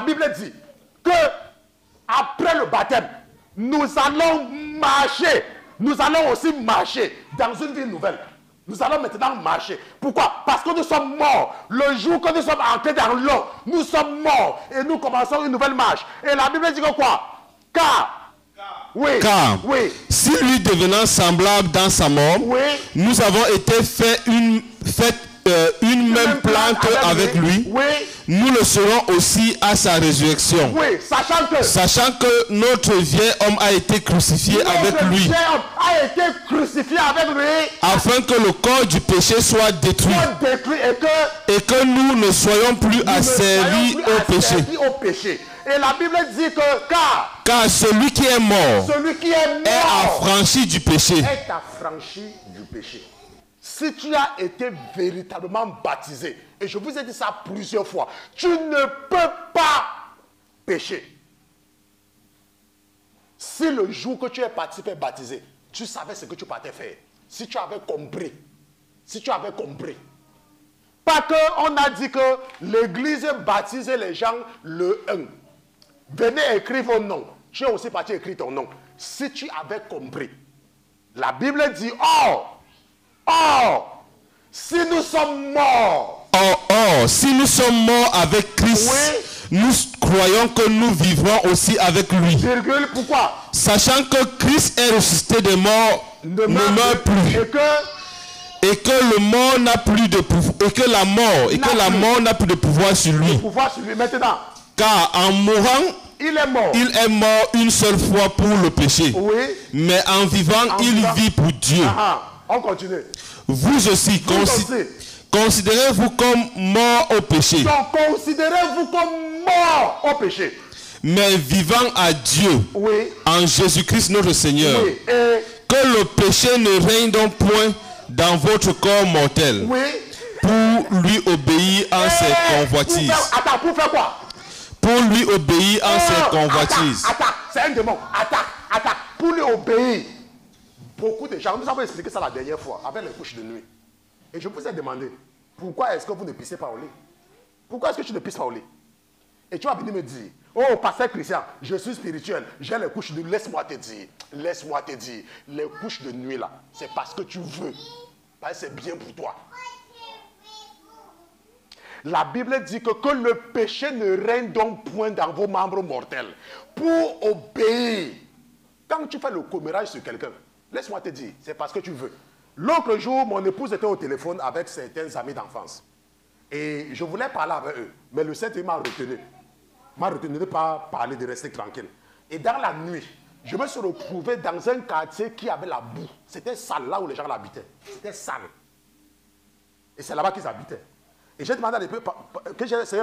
Bible dit que après le baptême, nous allons marcher. Nous allons aussi marcher dans une vie nouvelle. Nous allons maintenant marcher. Pourquoi? Parce que nous sommes morts. Le jour que nous sommes entrés dans l'eau, nous sommes morts. Et nous commençons une nouvelle marche. Et la Bible dit que quoi? Car, oui, si lui devenant semblable dans sa mort, oui, nous avons été fait une même plante avec lui, oui, nous le serons aussi à sa résurrection. Oui, sachant que notre vieil homme a été crucifié avec lui, afin que le corps du péché soit détruit, et que nous ne soyons plus asservis au péché. Et la Bible dit que car celui qui est mort, est affranchi du péché. Si tu as été véritablement baptisé, et je vous ai dit ça plusieurs fois, tu ne peux pas pécher. Si le jour que tu es parti faire baptiser, tu savais ce que tu partais faire. Si tu avais compris. Pas qu'on a dit que l'église baptise les gens le 1. Venez écrire vos noms. Tu es aussi parti écrire ton nom. Si tu avais compris. La Bible dit, si nous sommes morts. Si nous sommes morts avec Christ, oui, nous croyons que nous vivrons aussi avec lui. Pourquoi? Sachant que Christ est ressuscité des morts, ne meurt plus. Et que le mort n'a plus de pouvoir. Et que la mort n'a plus de pouvoir sur lui. Maintenant. Car en mourant, il est mort une seule fois pour le péché. Oui. Mais en vivant, il vit pour Dieu. On continue. Vous aussi, Considérez-vous comme mort au péché. Donc, considérez-vous comme mort au péché. Mais vivant à Dieu, en Jésus-Christ notre Seigneur. Que le péché ne règne donc point dans votre corps mortel. Pour lui obéir en ses convoitises. Attends, pour faire quoi? Pour lui obéir en ses convoitises. Attaque, c'est un démon. Attaque. Pour lui obéir. Beaucoup de gens, nous avons expliqué ça la dernière fois, avec les couches de nuit. Et je vous ai demandé, pourquoi est-ce que vous ne pissez pas au lit? Pourquoi est-ce que tu ne pisses pas au lit? Et tu vas venir me dire, oh, pasteur Christian, je suis spirituel, j'ai les couches de nuit. Laisse-moi te dire, les couches de nuit là, c'est parce que tu veux. Parce que c'est bien pour toi. La Bible dit que le péché ne règne donc point dans vos membres mortels. Pour obéir. Quand tu fais le commérage sur quelqu'un, laisse-moi te dire, c'est parce que tu veux. L'autre jour, mon épouse était au téléphone avec certains amis d'enfance. Et je voulais parler avec eux. Mais le Saint-Esprit m'a retenu. M'a retenu de ne pas parler, de rester tranquille. Et dans la nuit, je me suis retrouvé dans un quartier qui avait la boue. C'était sale, là où les gens habitaient. C'était sale. Et c'est là-bas qu'ils habitaient. Et j'ai demandé à l'époque,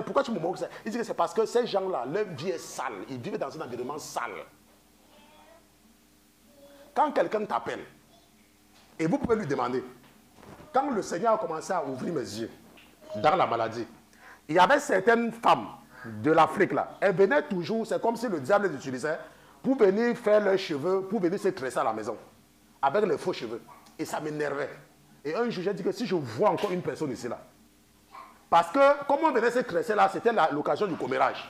pourquoi tu me montres ça? Il dit que c'est parce que ces gens-là, leur vie est sale. Ils vivent dans un environnement sale. Quand quelqu'un t'appelle, et vous pouvez lui demander, quand le Seigneur a commencé à ouvrir mes yeux dans la maladie, il y avait certaines femmes de l'Afrique là, elles venaient toujours, c'est comme si le diable les utilisait pour venir faire leurs cheveux, pour venir se tresser à la maison, avec les faux cheveux. Et ça m'énervait. Et un jour, j'ai dit que si je vois encore une personne ici là, parce que comme on venait se tresser là, c'était l'occasion du commérage.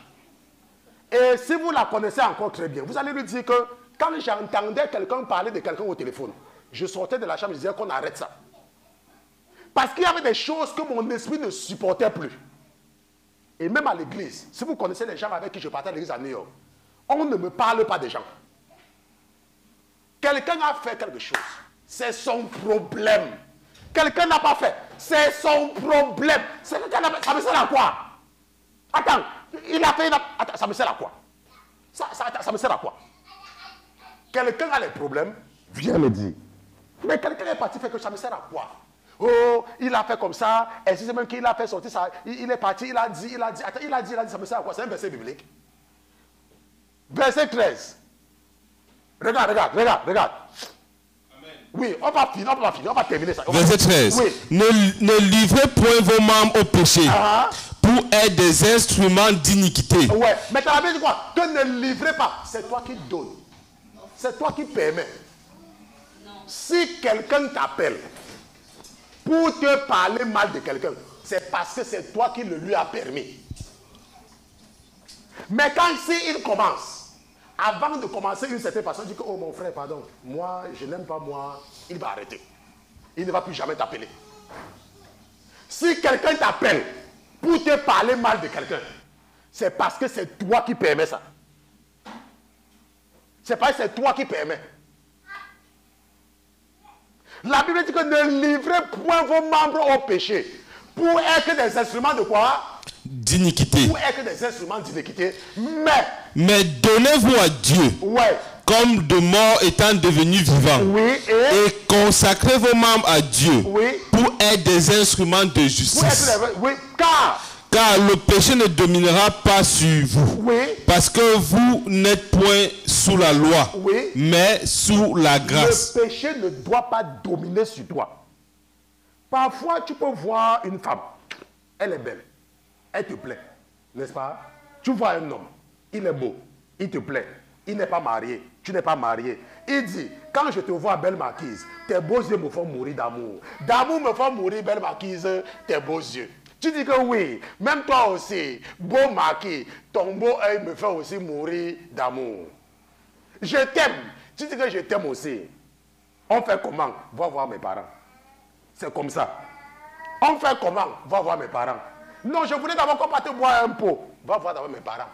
Et si vous la connaissez encore très bien, vous allez lui dire que quand j'entendais quelqu'un parler de quelqu'un au téléphone, je sortais de la chambre, je disais qu'on arrête ça. Parce qu'il y avait des choses que mon esprit ne supportait plus. Et même à l'église, si vous connaissez les gens avec qui je partais à l'église à New York, on ne me parle pas des gens. Quelqu'un a fait quelque chose, c'est son problème. Quelqu'un n'a pas fait, c'est son problème. Ça me sert à quoi? Attends, il a fait, attends, ça me sert à quoi? Ça me sert à quoi? Quelqu'un a les problèmes, viens me dire. Mais quelqu'un est parti faire que ça me sert à quoi? Oh, il a fait comme ça, et si c'est même qu'il a fait sortir ça, il est parti, il a dit, attends, il a dit, ça me sert à quoi? C'est un verset biblique. Verset 13. Regarde. Amen. Oui, on va terminer ça. Verset 13. Oui. Ne livrez point vos membres au péché pour être des instruments d'iniquité. Ouais, mais tu as dit quoi? Que ne livrez pas, c'est toi qui donnes. C'est toi qui permets. Si quelqu'un t'appelle pour te parler mal de quelqu'un, c'est parce que c'est toi qui le lui as permis. Mais quand il commence, avant de commencer une certaine façon, il dit que, oh mon frère, pardon, moi, je n'aime pas moi, il va arrêter. Il ne va plus jamais t'appeler. Si quelqu'un t'appelle pour te parler mal de quelqu'un, c'est parce que c'est toi qui permets ça. C'est parce que c'est toi qui permets. La Bible dit que ne livrez point vos membres au péché pour être des instruments de quoi? D'iniquité. Pour être des instruments d'iniquité. Mais donnez-vous à Dieu comme de morts étant devenus vivants. Et consacrez vos membres à Dieu pour être des instruments de justice. Car le péché ne dominera pas sur vous. Parce que vous n'êtes point sous la loi, mais sous la grâce. Le péché ne doit pas dominer sur toi. Parfois, tu peux voir une femme. Elle est belle. Elle te plaît. N'est-ce pas? Tu vois un homme. Il est beau. Il te plaît. Il n'est pas marié. Tu n'es pas marié. Il dit, quand je te vois, belle marquise, tes beaux yeux me font mourir d'amour. D'amour me font mourir, belle marquise, tes beaux yeux. Tu dis que oui, même toi aussi, beau marquis, ton beau œil me fait aussi mourir d'amour. Je t'aime. Tu dis que je t'aime aussi. On fait comment? Va voir mes parents. C'est comme ça. On fait comment? Va voir mes parents. Non, je voulais d'abord qu'on parte boire un pot. Va voir d'abord mes parents.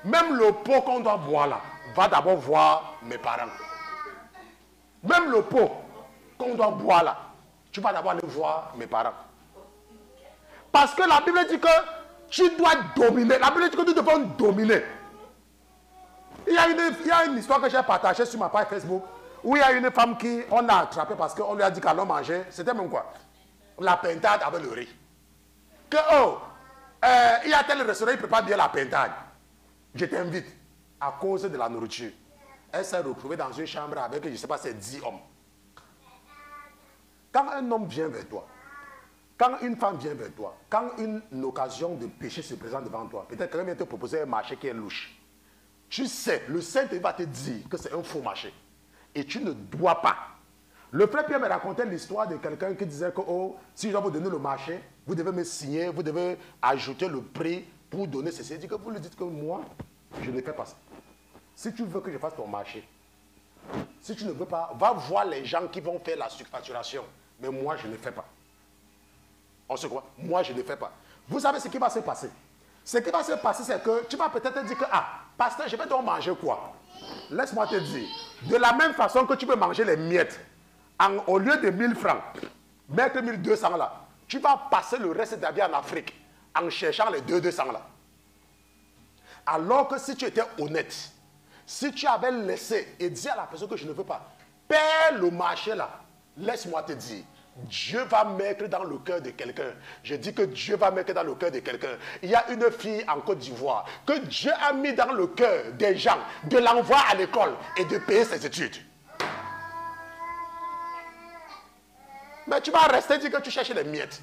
Même le pot qu'on doit boire là, va d'abord voir mes parents. Même le pot qu'on doit boire là, tu vas d'abord aller voir mes parents. Parce que la Bible dit que tu dois dominer. La Bible dit que nous devons dominer. Il y a une histoire que j'ai partagée sur ma page Facebook où il y a une femme qui on a attrapée parce qu'on lui a dit qu'elle a mangé. C'était même quoi? La pintade avec le riz. que il y a tel restaurant, il ne prépare bien la pintade. Je t'invite à cause de la nourriture. Elle s'est retrouvée dans une chambre avec, je ne sais pas, c'est 10 hommes. Quand un homme vient vers toi, quand une femme vient vers toi, quand une occasion de péché se présente devant toi, peut-être quelqu'un vient te proposer un marché qui est louche. Tu sais, le Saint-Esprit va te dire que c'est un faux marché. Et tu ne dois pas. Le frère Pierre me racontait l'histoire de quelqu'un qui disait que si je dois vous donner le marché, vous devez me signer, vous devez ajouter le prix pour donner ceci. Il dit que vous lui dites que moi, je ne fais pas ça. Si tu veux que je fasse ton marché, si tu ne veux pas, va voir les gens qui vont faire la surfacturation. Mais moi, je ne fais pas. On se croit? Moi, je ne fais pas. Vous savez ce qui va se passer? Ce qui va se passer, c'est que tu vas peut-être dire que, pasteur, je vais donc manger quoi? Laisse-moi te dire. De la même façon que tu peux manger les miettes, au lieu de 1000 francs, mettre 1200 là, tu vas passer le reste de ta vie en Afrique en cherchant les 200 là. Alors que si tu étais honnête, si tu avais laissé et dit à la personne que je ne veux pas, paie le marché là, laisse-moi te dire, Dieu va mettre dans le cœur de quelqu'un. Je dis que Dieu va mettre dans le cœur de quelqu'un. Il y a une fille en Côte d'Ivoire que Dieu a mis dans le cœur des gens de l'envoyer à l'école et de payer ses études. Mais tu vas rester dire que tu cherches les miettes.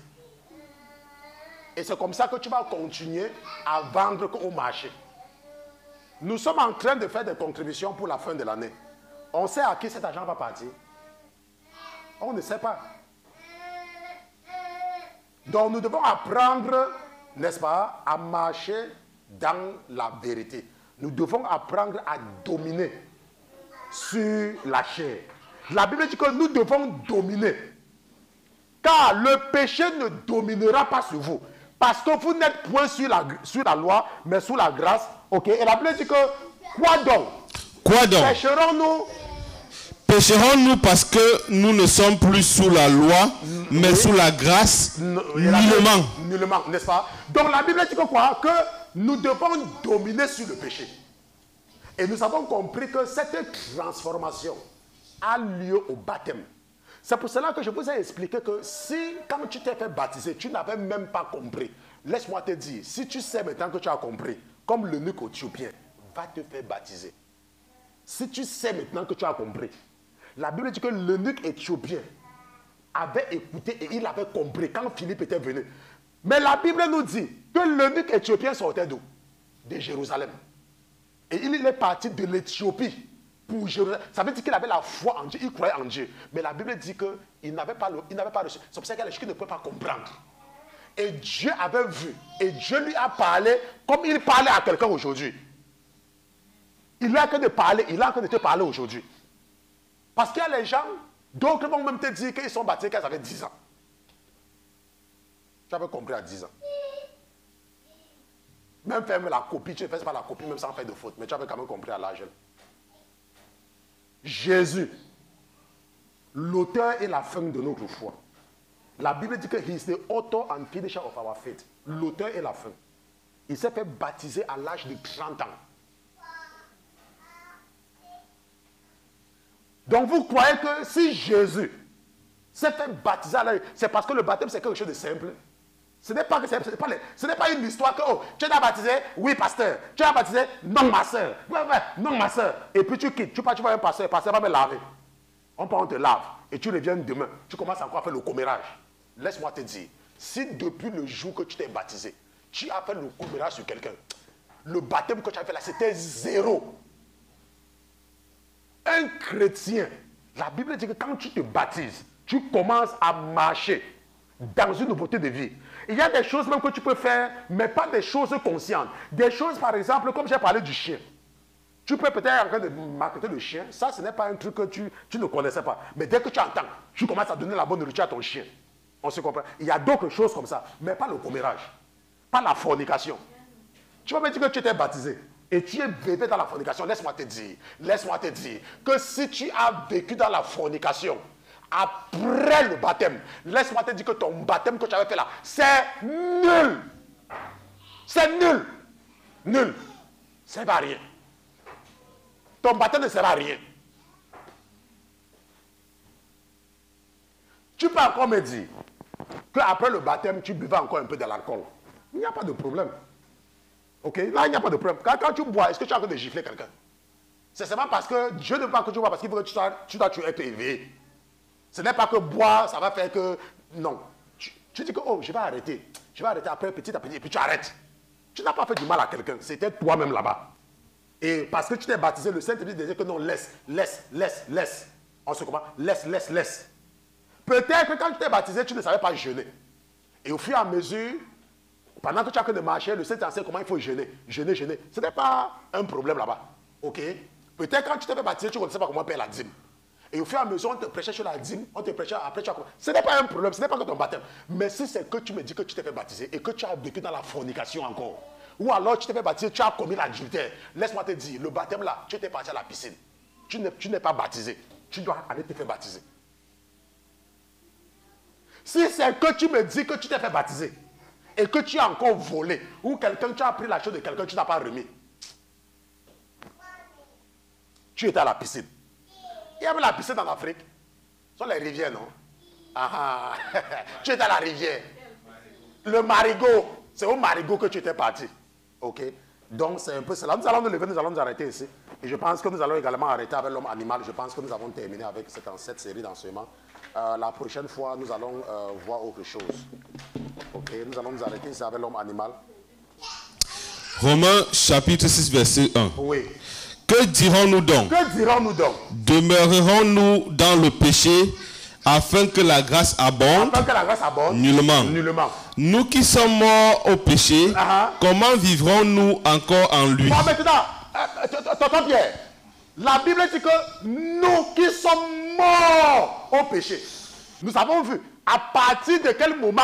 Et c'est comme ça que tu vas continuer à vendre au marché. Nous sommes en train de faire des contributions pour la fin de l'année. On sait à qui cet argent va partir. On ne sait pas. Donc nous devons apprendre, n'est-ce pas, à marcher dans la vérité. Nous devons apprendre à dominer sur la chair. La Bible dit que nous devons dominer. Car le péché ne dominera pas sur vous. Parce que vous n'êtes point sur la loi, mais sous la grâce. Ok. Et la Bible dit que, quoi donc? Quoi donc? Pécherons-nous? Pécherons-nous parce que nous ne sommes plus sous la loi, mais sous la grâce? Nullement. Nullement, n'est-ce pas? Donc la Bible dit que quoi? Que nous devons dominer sur le péché. Et nous avons compris que cette transformation a lieu au baptême. C'est pour cela que je vous ai expliqué que si, quand tu t'es fait baptiser, tu n'avais même pas compris. Laisse-moi te dire, si tu sais maintenant que tu as compris, comme l'eunuque éthiopien, va te faire baptiser. Si tu sais maintenant que tu as compris, la Bible dit que l'eunuque éthiopien avait écouté et il avait compris quand Philippe était venu. Mais la Bible nous dit que l'eunuque éthiopien sortait d'où? De Jérusalem. Et il est parti de l'Éthiopie pour Jérusalem. Ça veut dire qu'il avait la foi en Dieu, il croyait en Dieu. Mais la Bible dit qu'il n'avait pas reçu. C'est pour ça qu'il y a des gens qui ne peuvent pas comprendre. Et Dieu avait vu. Et Dieu lui a parlé comme il parlait à quelqu'un aujourd'hui. Il a que de parler, il a que de te parler aujourd'hui. Parce qu'il y a les gens, d'autres vont même te dire qu'ils sont baptisés quand ils avaient 10 ans. Tu avais compris à 10 ans. Même faire la copie, tu ne fais pas la copie même sans faire de faute. Mais tu avais quand même compris à l'âge. Jésus, l'auteur et la fin de notre foi. La Bible dit que he is the author and finisher of our faith. L'auteur et la fin. Il s'est fait baptiser à l'âge de 30 ans. Donc vous croyez que si Jésus s'est fait baptiser à l'âge, c'est parce que le baptême c'est quelque chose de simple. Ce n'est pas, pas une histoire que tu es baptisé, oui pasteur. Tu es baptisé, non ma soeur. Ouais, non ma soeur. Et puis tu quittes, tu vas un pasteur, le pasteur va me laver. On te lave et tu reviens demain. Tu commences encore à faire le commérage. Laisse-moi te dire, si depuis le jour que tu t'es baptisé, tu as fait le commérage sur quelqu'un, le baptême que tu as fait là, c'était 0. Un chrétien, la Bible dit que quand tu te baptises, tu commences à marcher dans une nouveauté de vie. Il y a des choses même que tu peux faire, mais pas des choses conscientes. Des choses, par exemple, comme j'ai parlé du chien. Tu peux peut-être en train de marketer le chien. Ça, ce n'est pas un truc que tu ne connaissais pas. Mais dès que tu entends, tu commences à donner la bonne nourriture à ton chien. On se comprend. Il y a d'autres choses comme ça, mais pas le commérage. Pas la fornication. Tu vas me dire que tu étais baptisé et tu es bébé dans la fornication. Laisse-moi te dire que si tu as vécu dans la fornication, après le baptême, laisse-moi te dire que ton baptême que tu avais fait là, c'est nul. C'est nul. Nul. Ça ne sert à rien. Ton baptême ne sert à rien. Tu peux encore me dire qu'après le baptême, tu buvais encore un peu de l'alcool. Il n'y a pas de problème. Ok? Là, il n'y a pas de problème. Quand tu bois, est-ce que tu es en train de gifler quelqu'un? C'est seulement parce que Dieu ne veut pas que tu bois, parce qu'il veut que tu dois être éveillé. Ce n'est pas que boire, ça va faire que... Non. Tu dis que, oh, je vais arrêter. Je vais arrêter après, petit à petit, et puis tu arrêtes. Tu n'as pas fait du mal à quelqu'un. C'était toi-même là-bas. Et parce que tu t'es baptisé, le Saint-Esprit disait que non, laisse. On se comprend? Laisse. Peut-être que quand tu t'es baptisé, tu ne savais pas jeûner. Et au fur et à mesure, pendant que tu as que de marcher, le Saint t'enseigne comment il faut jeûner. Jeûner. Ce n'est pas un problème là-bas. Ok? Peut-être quand tu t'es fait baptiser, tu ne connaissais pas comment payer la dîme. Et au fur et à mesure, on te prêchait sur la dîme, on te prêchait, après tu as... Ce n'est pas un problème, ce n'est pas que ton baptême. Mais si c'est que tu me dis que tu t'es fait baptiser et que tu as vécu dans la fornication encore, ou alors tu t'es fait baptiser, tu as commis l'adultère, laisse-moi te dire, le baptême là, tu étais parti à la piscine. Tu n'es pas baptisé. Tu dois aller te faire baptiser. Si c'est que tu me dis que tu t'es fait baptiser et que tu as encore volé, ou quelqu'un, tu as pris la chose de quelqu'un, tu n'as pas remis, tu étais à la piscine. Il y avait la piscine en Afrique. Ce sont les rivières, non? Tu étais à la rivière. Le marigot. C'est au marigot que tu étais parti. Ok? Donc c'est un peu cela. Nous allons nous lever, nous allons nous arrêter ici. Et je pense que nous allons également arrêter avec l'homme animal. Je pense que nous avons terminé avec cette série d'enseignements. La prochaine fois, nous allons voir autre chose. Ok? Nous allons nous arrêter ici avec l'homme animal. Romains chapitre 6, verset 1. Oui. Que dirons-nous donc? Demeurerons-nous dans le péché afin que la grâce abonde? Nullement. Nous qui sommes morts au péché, comment vivrons-nous encore en lui? Bon, maintenant, tonton Pierre, la Bible dit que nous qui sommes morts au péché, nous avons vu à partir de quel moment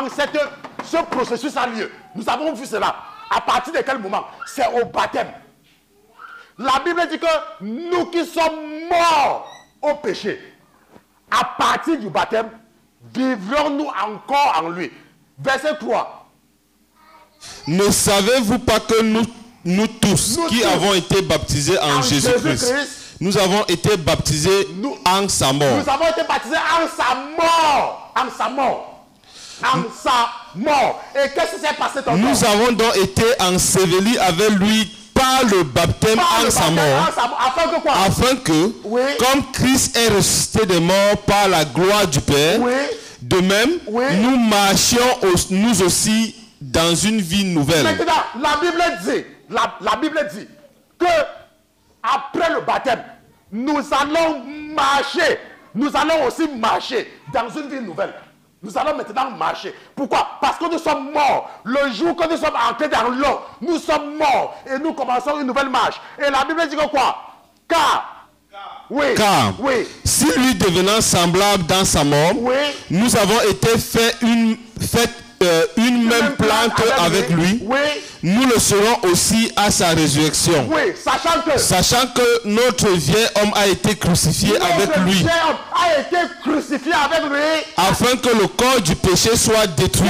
ce processus a lieu. Nous avons vu cela. À partir de quel moment? C'est au baptême. La Bible dit que nous qui sommes morts au péché, à partir du baptême, vivrons-nous encore en lui. Verset 3. Ne savez-vous pas que nous tous qui avons été baptisés en Jésus-Christ, nous avons été baptisés en sa mort. Nous avons été baptisés en sa mort. Et qu'est-ce qui s'est passé? Nous avons donc été ensevelis avec lui par le baptême en sa mort, afin que, comme Christ est ressuscité des morts par la gloire du Père, de même, nous marchions nous aussi dans une vie nouvelle. Maintenant, la Bible dit que après le baptême, nous allons aussi marcher dans une vie nouvelle. Nous allons maintenant marcher. Pourquoi? Parce que nous sommes morts. Le jour que nous sommes entrés dans l'eau, nous sommes morts. Et nous commençons une nouvelle marche. Et la Bible dit que quoi? Car, si lui devenant semblable dans sa mort, nous avons été fait une même plante avec lui, nous le serons aussi à sa résurrection. Sachant que notre vieil homme a été crucifié avec lui, afin que le corps du péché soit détruit,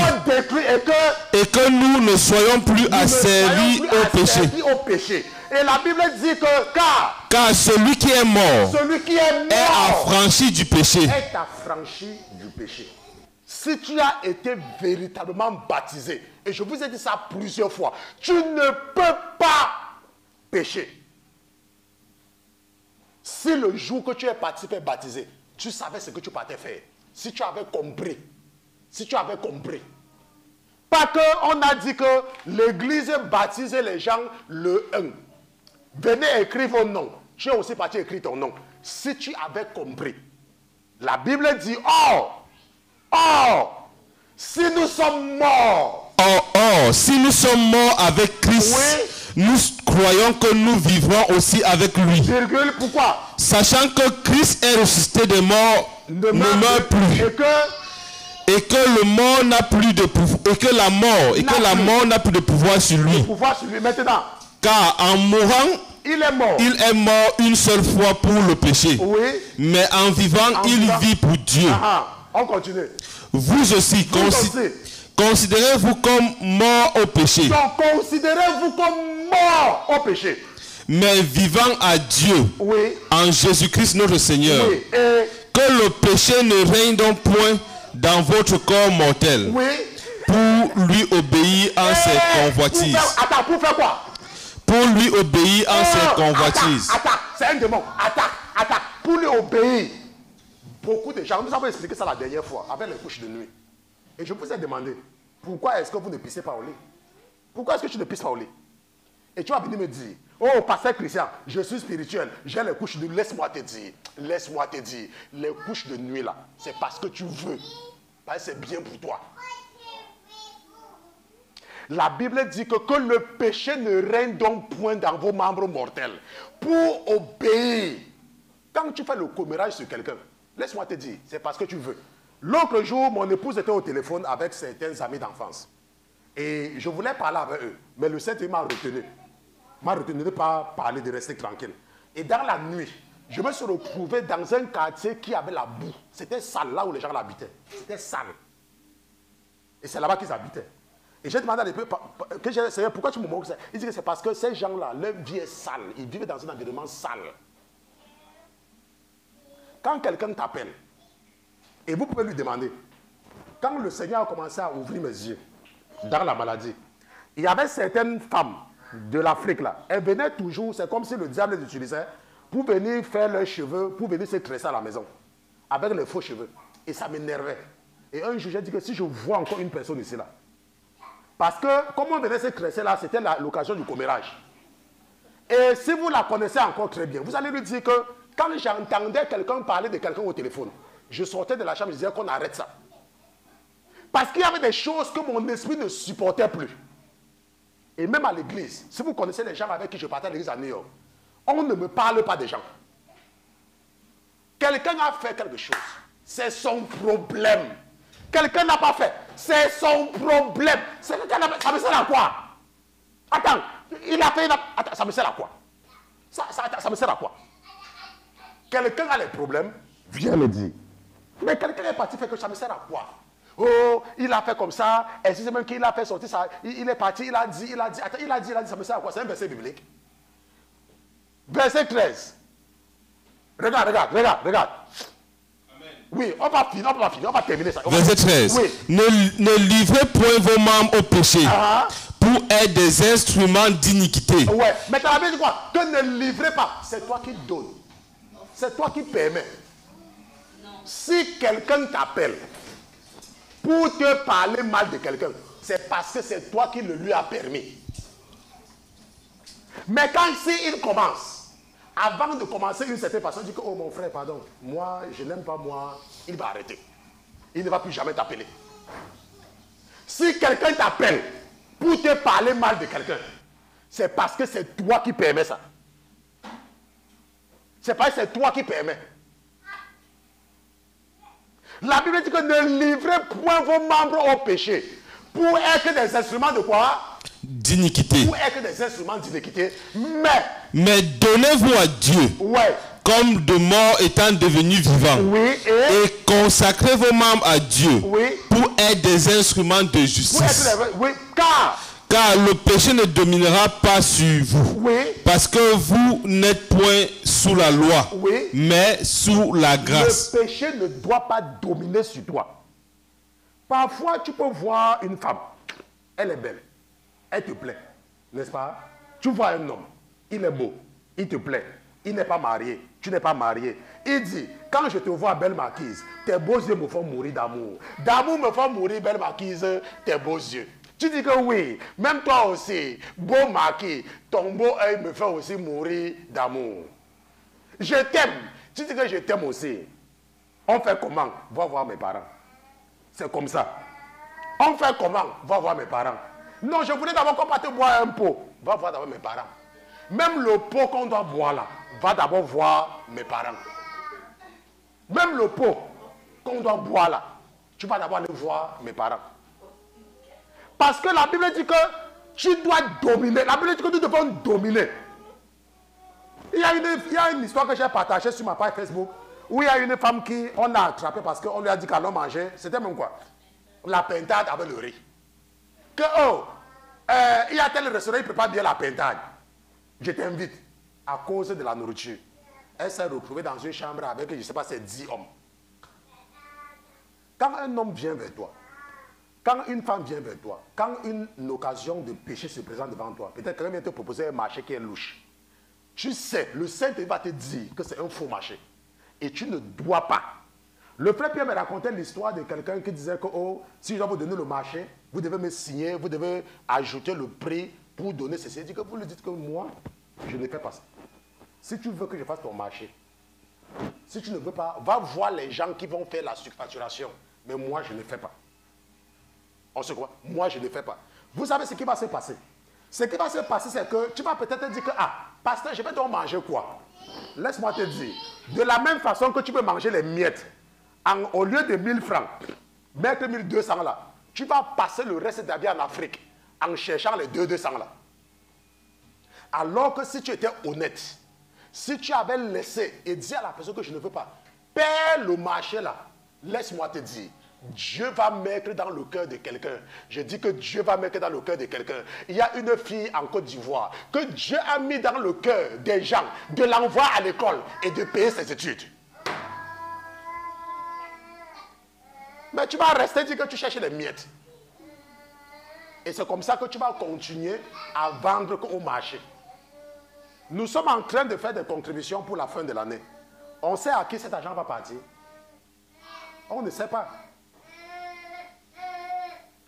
et que nous ne soyons plus asservis au péché. Et la Bible dit que car celui qui est mort est affranchi du péché. Si tu as été véritablement baptisé, et je vous ai dit ça plusieurs fois, tu ne peux pas pécher. Si le jour que tu es parti faire baptiser, tu savais ce que tu partais faire. Si tu avais compris. Pas qu'on a dit que l'église baptisait les gens le 1. Venez écrire vos noms. Tu es aussi parti écrire ton nom. Si tu avais compris. La Bible dit, si nous sommes morts. Si nous sommes morts avec Christ, nous croyons que nous vivrons aussi avec lui. Pourquoi? Sachant que Christ est ressuscité des morts, ne meurt plus. Et que le mort n'a plus de pouvoir. Et que la mort n'a plus de pouvoir sur lui. Maintenant. Car en mourant, il est mort une seule fois pour le péché. Mais en vivant, il vit pour Dieu. On continue. Vous aussi, considérez-vous comme mort au péché. Donc, considérez-vous comme mort au péché. Mais vivant à Dieu, en Jésus-Christ notre Seigneur. Que le péché ne règne donc point dans votre corps mortel. Oui. Pour lui obéir en ses convoitises. Attends, pour faire quoi? Pour lui obéir en ses convoitises. Attaque, c'est un démon. Attaque. Pour lui obéir. Beaucoup de gens, nous avons expliqué ça la dernière fois, avec les couches de nuit. Et je vous ai demandé, pourquoi est-ce que vous ne pissez pas au lit? Pourquoi est-ce que tu ne pisses pas au lit? Et tu vas venir me dire, oh, pasteur Christian, je suis spirituel, j'ai les couches de nuit. Laisse-moi te dire, les couches de nuit là, c'est parce que tu veux. Parce que c'est bien pour toi. La Bible dit que le péché ne règne donc point dans vos membres mortels. Pour obéir. Quand tu fais le commérage sur quelqu'un, laisse-moi te dire, c'est parce que tu veux. L'autre jour, mon épouse était au téléphone avec certains amis d'enfance. Et je voulais parler avec eux. Mais le Saint-Esprit m'a retenu. M'a retenu de ne pas parler, de rester tranquille. Et dans la nuit, je me suis retrouvé dans un quartier qui avait la boue. C'était sale, là où les gens l'habitaient. C'était sale. Et c'est là-bas qu'ils habitaient. Et j'ai demandé à l'époque, pourquoi tu me montres ça? Il dit que c'est parce que ces gens-là, leur vie est sale. Ils vivent dans un environnement sale. Quand quelqu'un t'appelle, et vous pouvez lui demander, quand le Seigneur a commencé à ouvrir mes yeux dans la maladie, il y avait certaines femmes de l'Afrique là, elles venaient toujours, c'est comme si le diable les utilisait pour venir faire leurs cheveux, pour venir se tresser à la maison, avec les faux cheveux. Et ça m'énervait. Et un jour, j'ai dit que si je vois encore une personne ici là, parce que comme on venait se tresser là, c'était l'occasion du commérage. Et si vous la connaissez encore très bien, vous allez lui dire que quand j'entendais quelqu'un parler de quelqu'un au téléphone, je sortais de la chambre, je disais qu'on arrête ça. Parce qu'il y avait des choses que mon esprit ne supportait plus. Et même à l'église, si vous connaissez les gens avec qui je partais à l'église à New York, on ne me parle pas des gens. Quelqu'un a fait quelque chose, c'est son problème. Quelqu'un n'a pas fait, c'est son problème. Ça me sert à quoi? Attends, il a fait, attends, ça me sert à quoi? Ça me sert à quoi? Quelqu'un a les problèmes, viens me dire. Mais quelqu'un est parti faire que ça me sert à quoi? Oh, il a fait comme ça, et c'est même qu'il a fait sortir ça, il est parti, il a dit, attends, il a dit, ça me sert à quoi? C'est un verset biblique. Verset 13. Regarde. Amen. Oui, on va terminer ça. Verset 13. Oui. Ne livrez point vos membres au péché pour être des instruments d'iniquité. Ouais, mais tu as dit quoi? Que ne livrez pas, c'est toi qui donnes. C'est toi qui permets. Non. Si quelqu'un t'appelle pour te parler mal de quelqu'un, c'est parce que c'est toi qui le lui a permis. Mais quand il commence, avant de commencer, une certaine personne dit que, oh mon frère, pardon, moi, je n'aime pas moi, il va arrêter. Il ne va plus jamais t'appeler. Si quelqu'un t'appelle pour te parler mal de quelqu'un, c'est parce que c'est toi qui permets ça. C'est parce que c'est toi qui permets. La Bible dit que ne livrez point vos membres au péché pour être des instruments de quoi? D'iniquité. Pour être des instruments d'iniquité. Mais donnez-vous à Dieu. Ouais. Comme de morts étant devenus vivants. Oui. Et consacrez vos membres à Dieu. Oui. Pour être des instruments de justice. Oui. Car le péché ne dominera pas sur vous. Oui. Parce que vous n'êtes point sous la loi. Oui. Mais sous la grâce. Le péché ne doit pas dominer sur toi. Parfois, tu peux voir une femme. Elle est belle. Elle te plaît. N'est-ce pas? Tu vois un homme. Il est beau. Il te plaît. Il n'est pas marié. Tu n'es pas marié. Il dit, quand je te vois, belle marquise, tes beaux yeux me font mourir d'amour. D'amour me font mourir, belle marquise, tes beaux yeux. Tu dis que oui, même toi aussi, beau marquis, ton beau œil me fait aussi mourir d'amour. Je t'aime. Tu dis que je t'aime aussi. On fait comment? Va voir mes parents. C'est comme ça. On fait comment? Va voir mes parents. Non, je voulais d'abord qu'on parte boire un pot. Va voir d'abord mes parents. Même le pot qu'on doit boire là, va d'abord voir mes parents. Même le pot qu'on doit boire là, tu vas d'abord aller voir mes parents. Parce que la Bible dit que tu dois dominer. La Bible dit que nous devons dominer. Il y a une histoire que j'ai partagée sur ma page Facebook où il y a une femme qui on a attrapée parce qu'on lui a dit qu'elle a mangé. C'était même quoi? La pintade avec le riz. Que il y a tel restaurant, il prépare bien la pintade. Je t'invite à cause de la nourriture. Elle s'est retrouvée dans une chambre avec, je ne sais pas, c'est 10 hommes. Quand un homme vient vers toi, quand une femme vient vers toi, quand une occasion de péché se présente devant toi, peut-être quelqu'un vient te proposer un marché qui est louche. Tu sais, le Saint-Esprit va te dire que c'est un faux marché. Et tu ne dois pas. Le frère Pierre me racontait l'histoire de quelqu'un qui disait que oh, si je dois vous donner le marché, vous devez me signer, vous devez ajouter le prix pour donner ceci. Il dit que vous lui dites que moi, je ne fais pas ça. Si tu veux que je fasse ton marché, si tu ne veux pas, va voir les gens qui vont faire la surfacturation. Mais moi, je ne fais pas. On se croit? Moi, je ne fais pas. Vous savez ce qui va se passer? Ce qui va se passer, c'est que tu vas peut-être dire que, ah, pasteur, je vais donc manger quoi? Laisse-moi te dire. De la même façon que tu peux manger les miettes, au lieu de 1000 francs, mettre 1200 là, tu vas passer le reste de ta vie en Afrique en cherchant les 200 là. Alors que si tu étais honnête, si tu avais laissé et dit à la personne que je ne veux pas, paie le marché là, laisse-moi te dire, Dieu va mettre dans le cœur de quelqu'un. Je dis que Dieu va mettre dans le cœur de quelqu'un. Il y a une fille en Côte d'Ivoire que Dieu a mis dans le cœur des gens de l'envoyer à l'école et de payer ses études. Mais tu vas rester dire que tu cherches les miettes. Et c'est comme ça que tu vas continuer à vendre au marché. Nous sommes en train de faire des contributions pour la fin de l'année. On sait à qui cet argent va partir? On ne sait pas.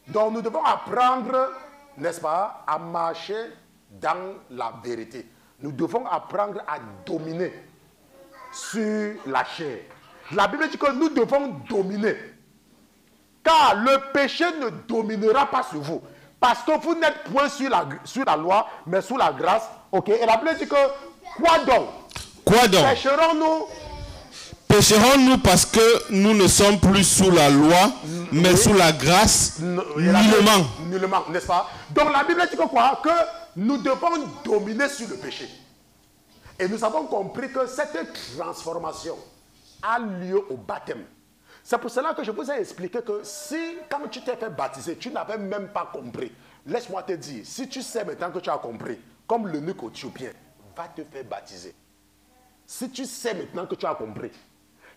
Donc nous devons apprendre, n'est-ce pas, à marcher dans la vérité. Nous devons apprendre à dominer sur la chair. La Bible dit que nous devons dominer. Car le péché ne dominera pas sur vous. Parce que vous n'êtes point sur la loi, mais sous la grâce. Ok. Et la Bible dit que, quoi donc? Quoi donc? Pécherons-nous? Pécherons-nous parce que nous ne sommes plus sous la loi, mais oui, sous la grâce? Nullement. Nullement, n'est-ce pas? Donc la Bible dit que quoi? Que nous devons dominer sur le péché. Et nous avons compris que cette transformation a lieu au baptême. C'est pour cela que je vous ai expliqué que si, quand tu t'es fait baptiser, tu n'avais même pas compris. Laisse-moi te dire, si tu sais maintenant que tu as compris, comme l'eunuque éthiopien, va te faire baptiser. Si tu sais maintenant que tu as compris,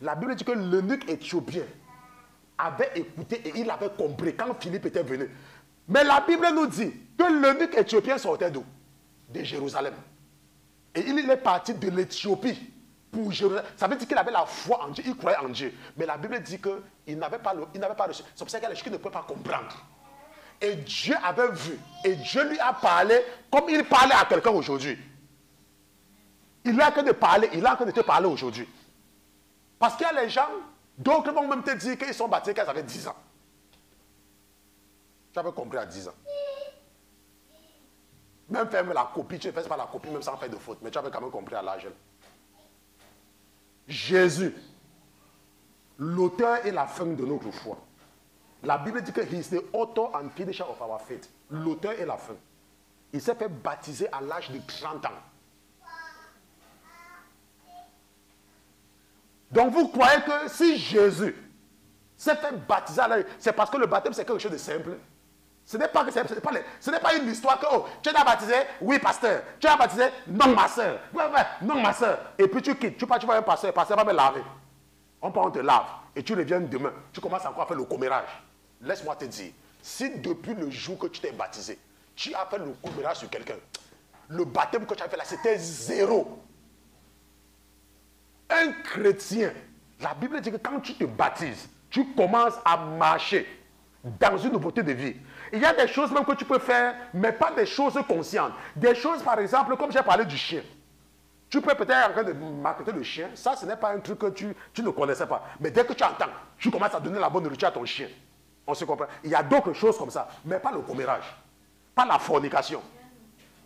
la Bible dit que l'eunuque éthiopien avait écouté et il avait compris quand Philippe était venu. Mais la Bible nous dit que l'eunuque éthiopien sortait d'où? De Jérusalem. Et il est parti de l'Éthiopie pour Jérusalem. Ça veut dire qu'il avait la foi en Dieu, il croyait en Dieu. Mais la Bible dit qu'il n'avait pas reçu. C'est pour ça qu'il y a des gens qui ne peuvent pas comprendre. Et Dieu avait vu. Et Dieu lui a parlé comme il parlait à quelqu'un aujourd'hui. Il est en train de parler, il est en train de te parler aujourd'hui. Parce qu'il y a les gens, d'autres vont même te dire qu'ils sont baptisés quand ils avaient 10 ans. Tu avais compris à 10 ans. Même faire la copie, tu ne fais pas la copie même sans faire de faute, mais tu avais quand même compris à l'âge. Jésus, l'auteur et la fin de notre foi. La Bible dit que he is the author and finisher of our faith. L'auteur et la fin. Il s'est fait baptiser à l'âge de 30 ans. Donc vous croyez que si Jésus s'est fait baptiser à l'âge, c'est parce que le baptême c'est quelque chose de simple? Ce n'est pas une histoire que oh, tu es baptisé, oui pasteur, tu es baptisé, non ma soeur, non ma soeur, et puis tu quittes, tu vas un pasteur, le pasteur va me laver. On te lave, et tu reviens demain, tu commences encore à faire le commérage. Laisse-moi te dire, si depuis le jour que tu t'es baptisé, tu as fait le commérage sur quelqu'un, le baptême que tu as fait là, c'était 0. Un chrétien, la Bible dit que quand tu te baptises, tu commences à marcher dans une nouveauté de vie. Il y a des choses même que tu peux faire, mais pas des choses conscientes. Des choses, par exemple, comme j'ai parlé du chien. Tu peux peut-être en train de marketer le chien. Ça, ce n'est pas un truc que tu ne connaissais pas. Mais dès que tu entends, tu commences à donner la bonne nourriture à ton chien. On se comprend. Il y a d'autres choses comme ça, mais pas le commérage. Pas la fornication.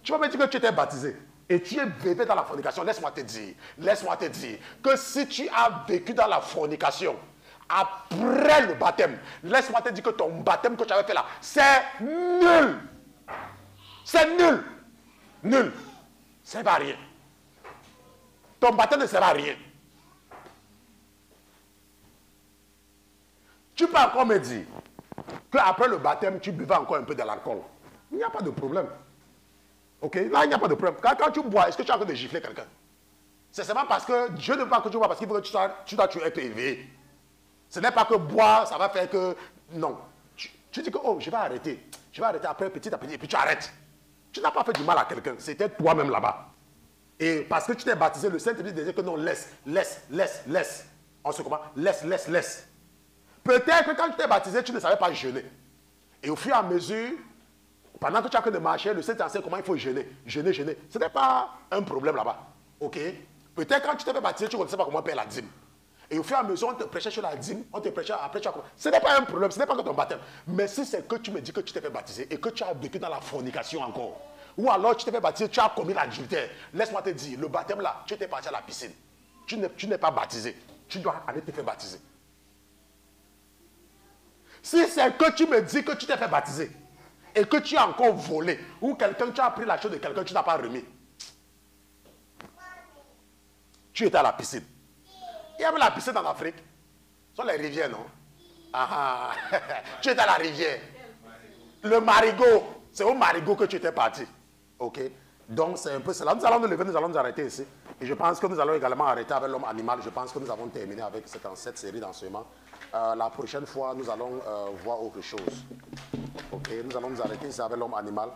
Tu vas me dire que tu étais baptisé. Et tu es bébé dans la fornication. Laisse-moi te dire que si tu as vécu dans la fornication, après le baptême, laisse-moi te dire que ton baptême que tu avais fait là, c'est nul. C'est nul. Nul. Ça ne sert à rien. Ton baptême ne sert à rien. Tu peux encore me dire qu'après le baptême, tu buvais encore un peu de l'alcool. Il n'y a pas de problème. Ok? Là, il n'y a pas de problème. Quand tu bois, est-ce que tu es en train de gifler quelqu'un? C'est seulement parce que Dieu ne veut pas que tu bois, parce qu'il veut que tu dois être éveillé. Ce n'est pas que boire, ça va faire que... Non. Tu dis que, oh, je vais arrêter. Je vais arrêter après petit à petit, et puis tu arrêtes. Tu n'as pas fait du mal à quelqu'un. C'était toi-même là-bas. Et parce que tu t'es baptisé, le Saint-Esprit disait que non, laisse. On se comprend? Laisse. Peut-être que quand tu t'es baptisé, tu ne savais pas jeûner. Et au fur et à mesure, pendant que tu as que de marcher, le Saint enseigne comment il faut jeûner. Jeûner. Ce n'est pas un problème là-bas. Ok? Peut-être quand tu t'es fait baptiser, tu ne connaissais pas comment payer la dîme. Et au fur et à mesure, on te prêchait sur la dîme, on te prêchait, après tu as... Ce n'est pas un problème, ce n'est pas que ton baptême. Mais si c'est que tu me dis que tu t'es fait baptiser et que tu as vécu dans la fornication encore, ou alors tu t'es fait baptiser, tu as commis l'adultère, laisse-moi te dire, le baptême là, tu étais parti à la piscine. Tu n'es pas baptisé. Tu dois aller te faire baptiser. Si c'est que tu me dis que tu t'es fait baptiser et que tu as encore volé, ou tu as pris la chose de quelqu'un, tu n'as pas remis, tu étais à la piscine. Il y avait la piscine en Afrique. Ce sont les rivières, non? Tu étais à la rivière. Le marigot, c'est au marigot que tu étais parti. Ok? Donc c'est un peu cela. Nous allons nous lever, nous allons nous arrêter ici. Et je pense que nous allons également arrêter avec l'homme animal. Je pense que nous avons terminé avec cette série d'enseignements. La prochaine fois, nous allons voir autre chose. Ok? Nous allons nous arrêter ici avec l'homme animal.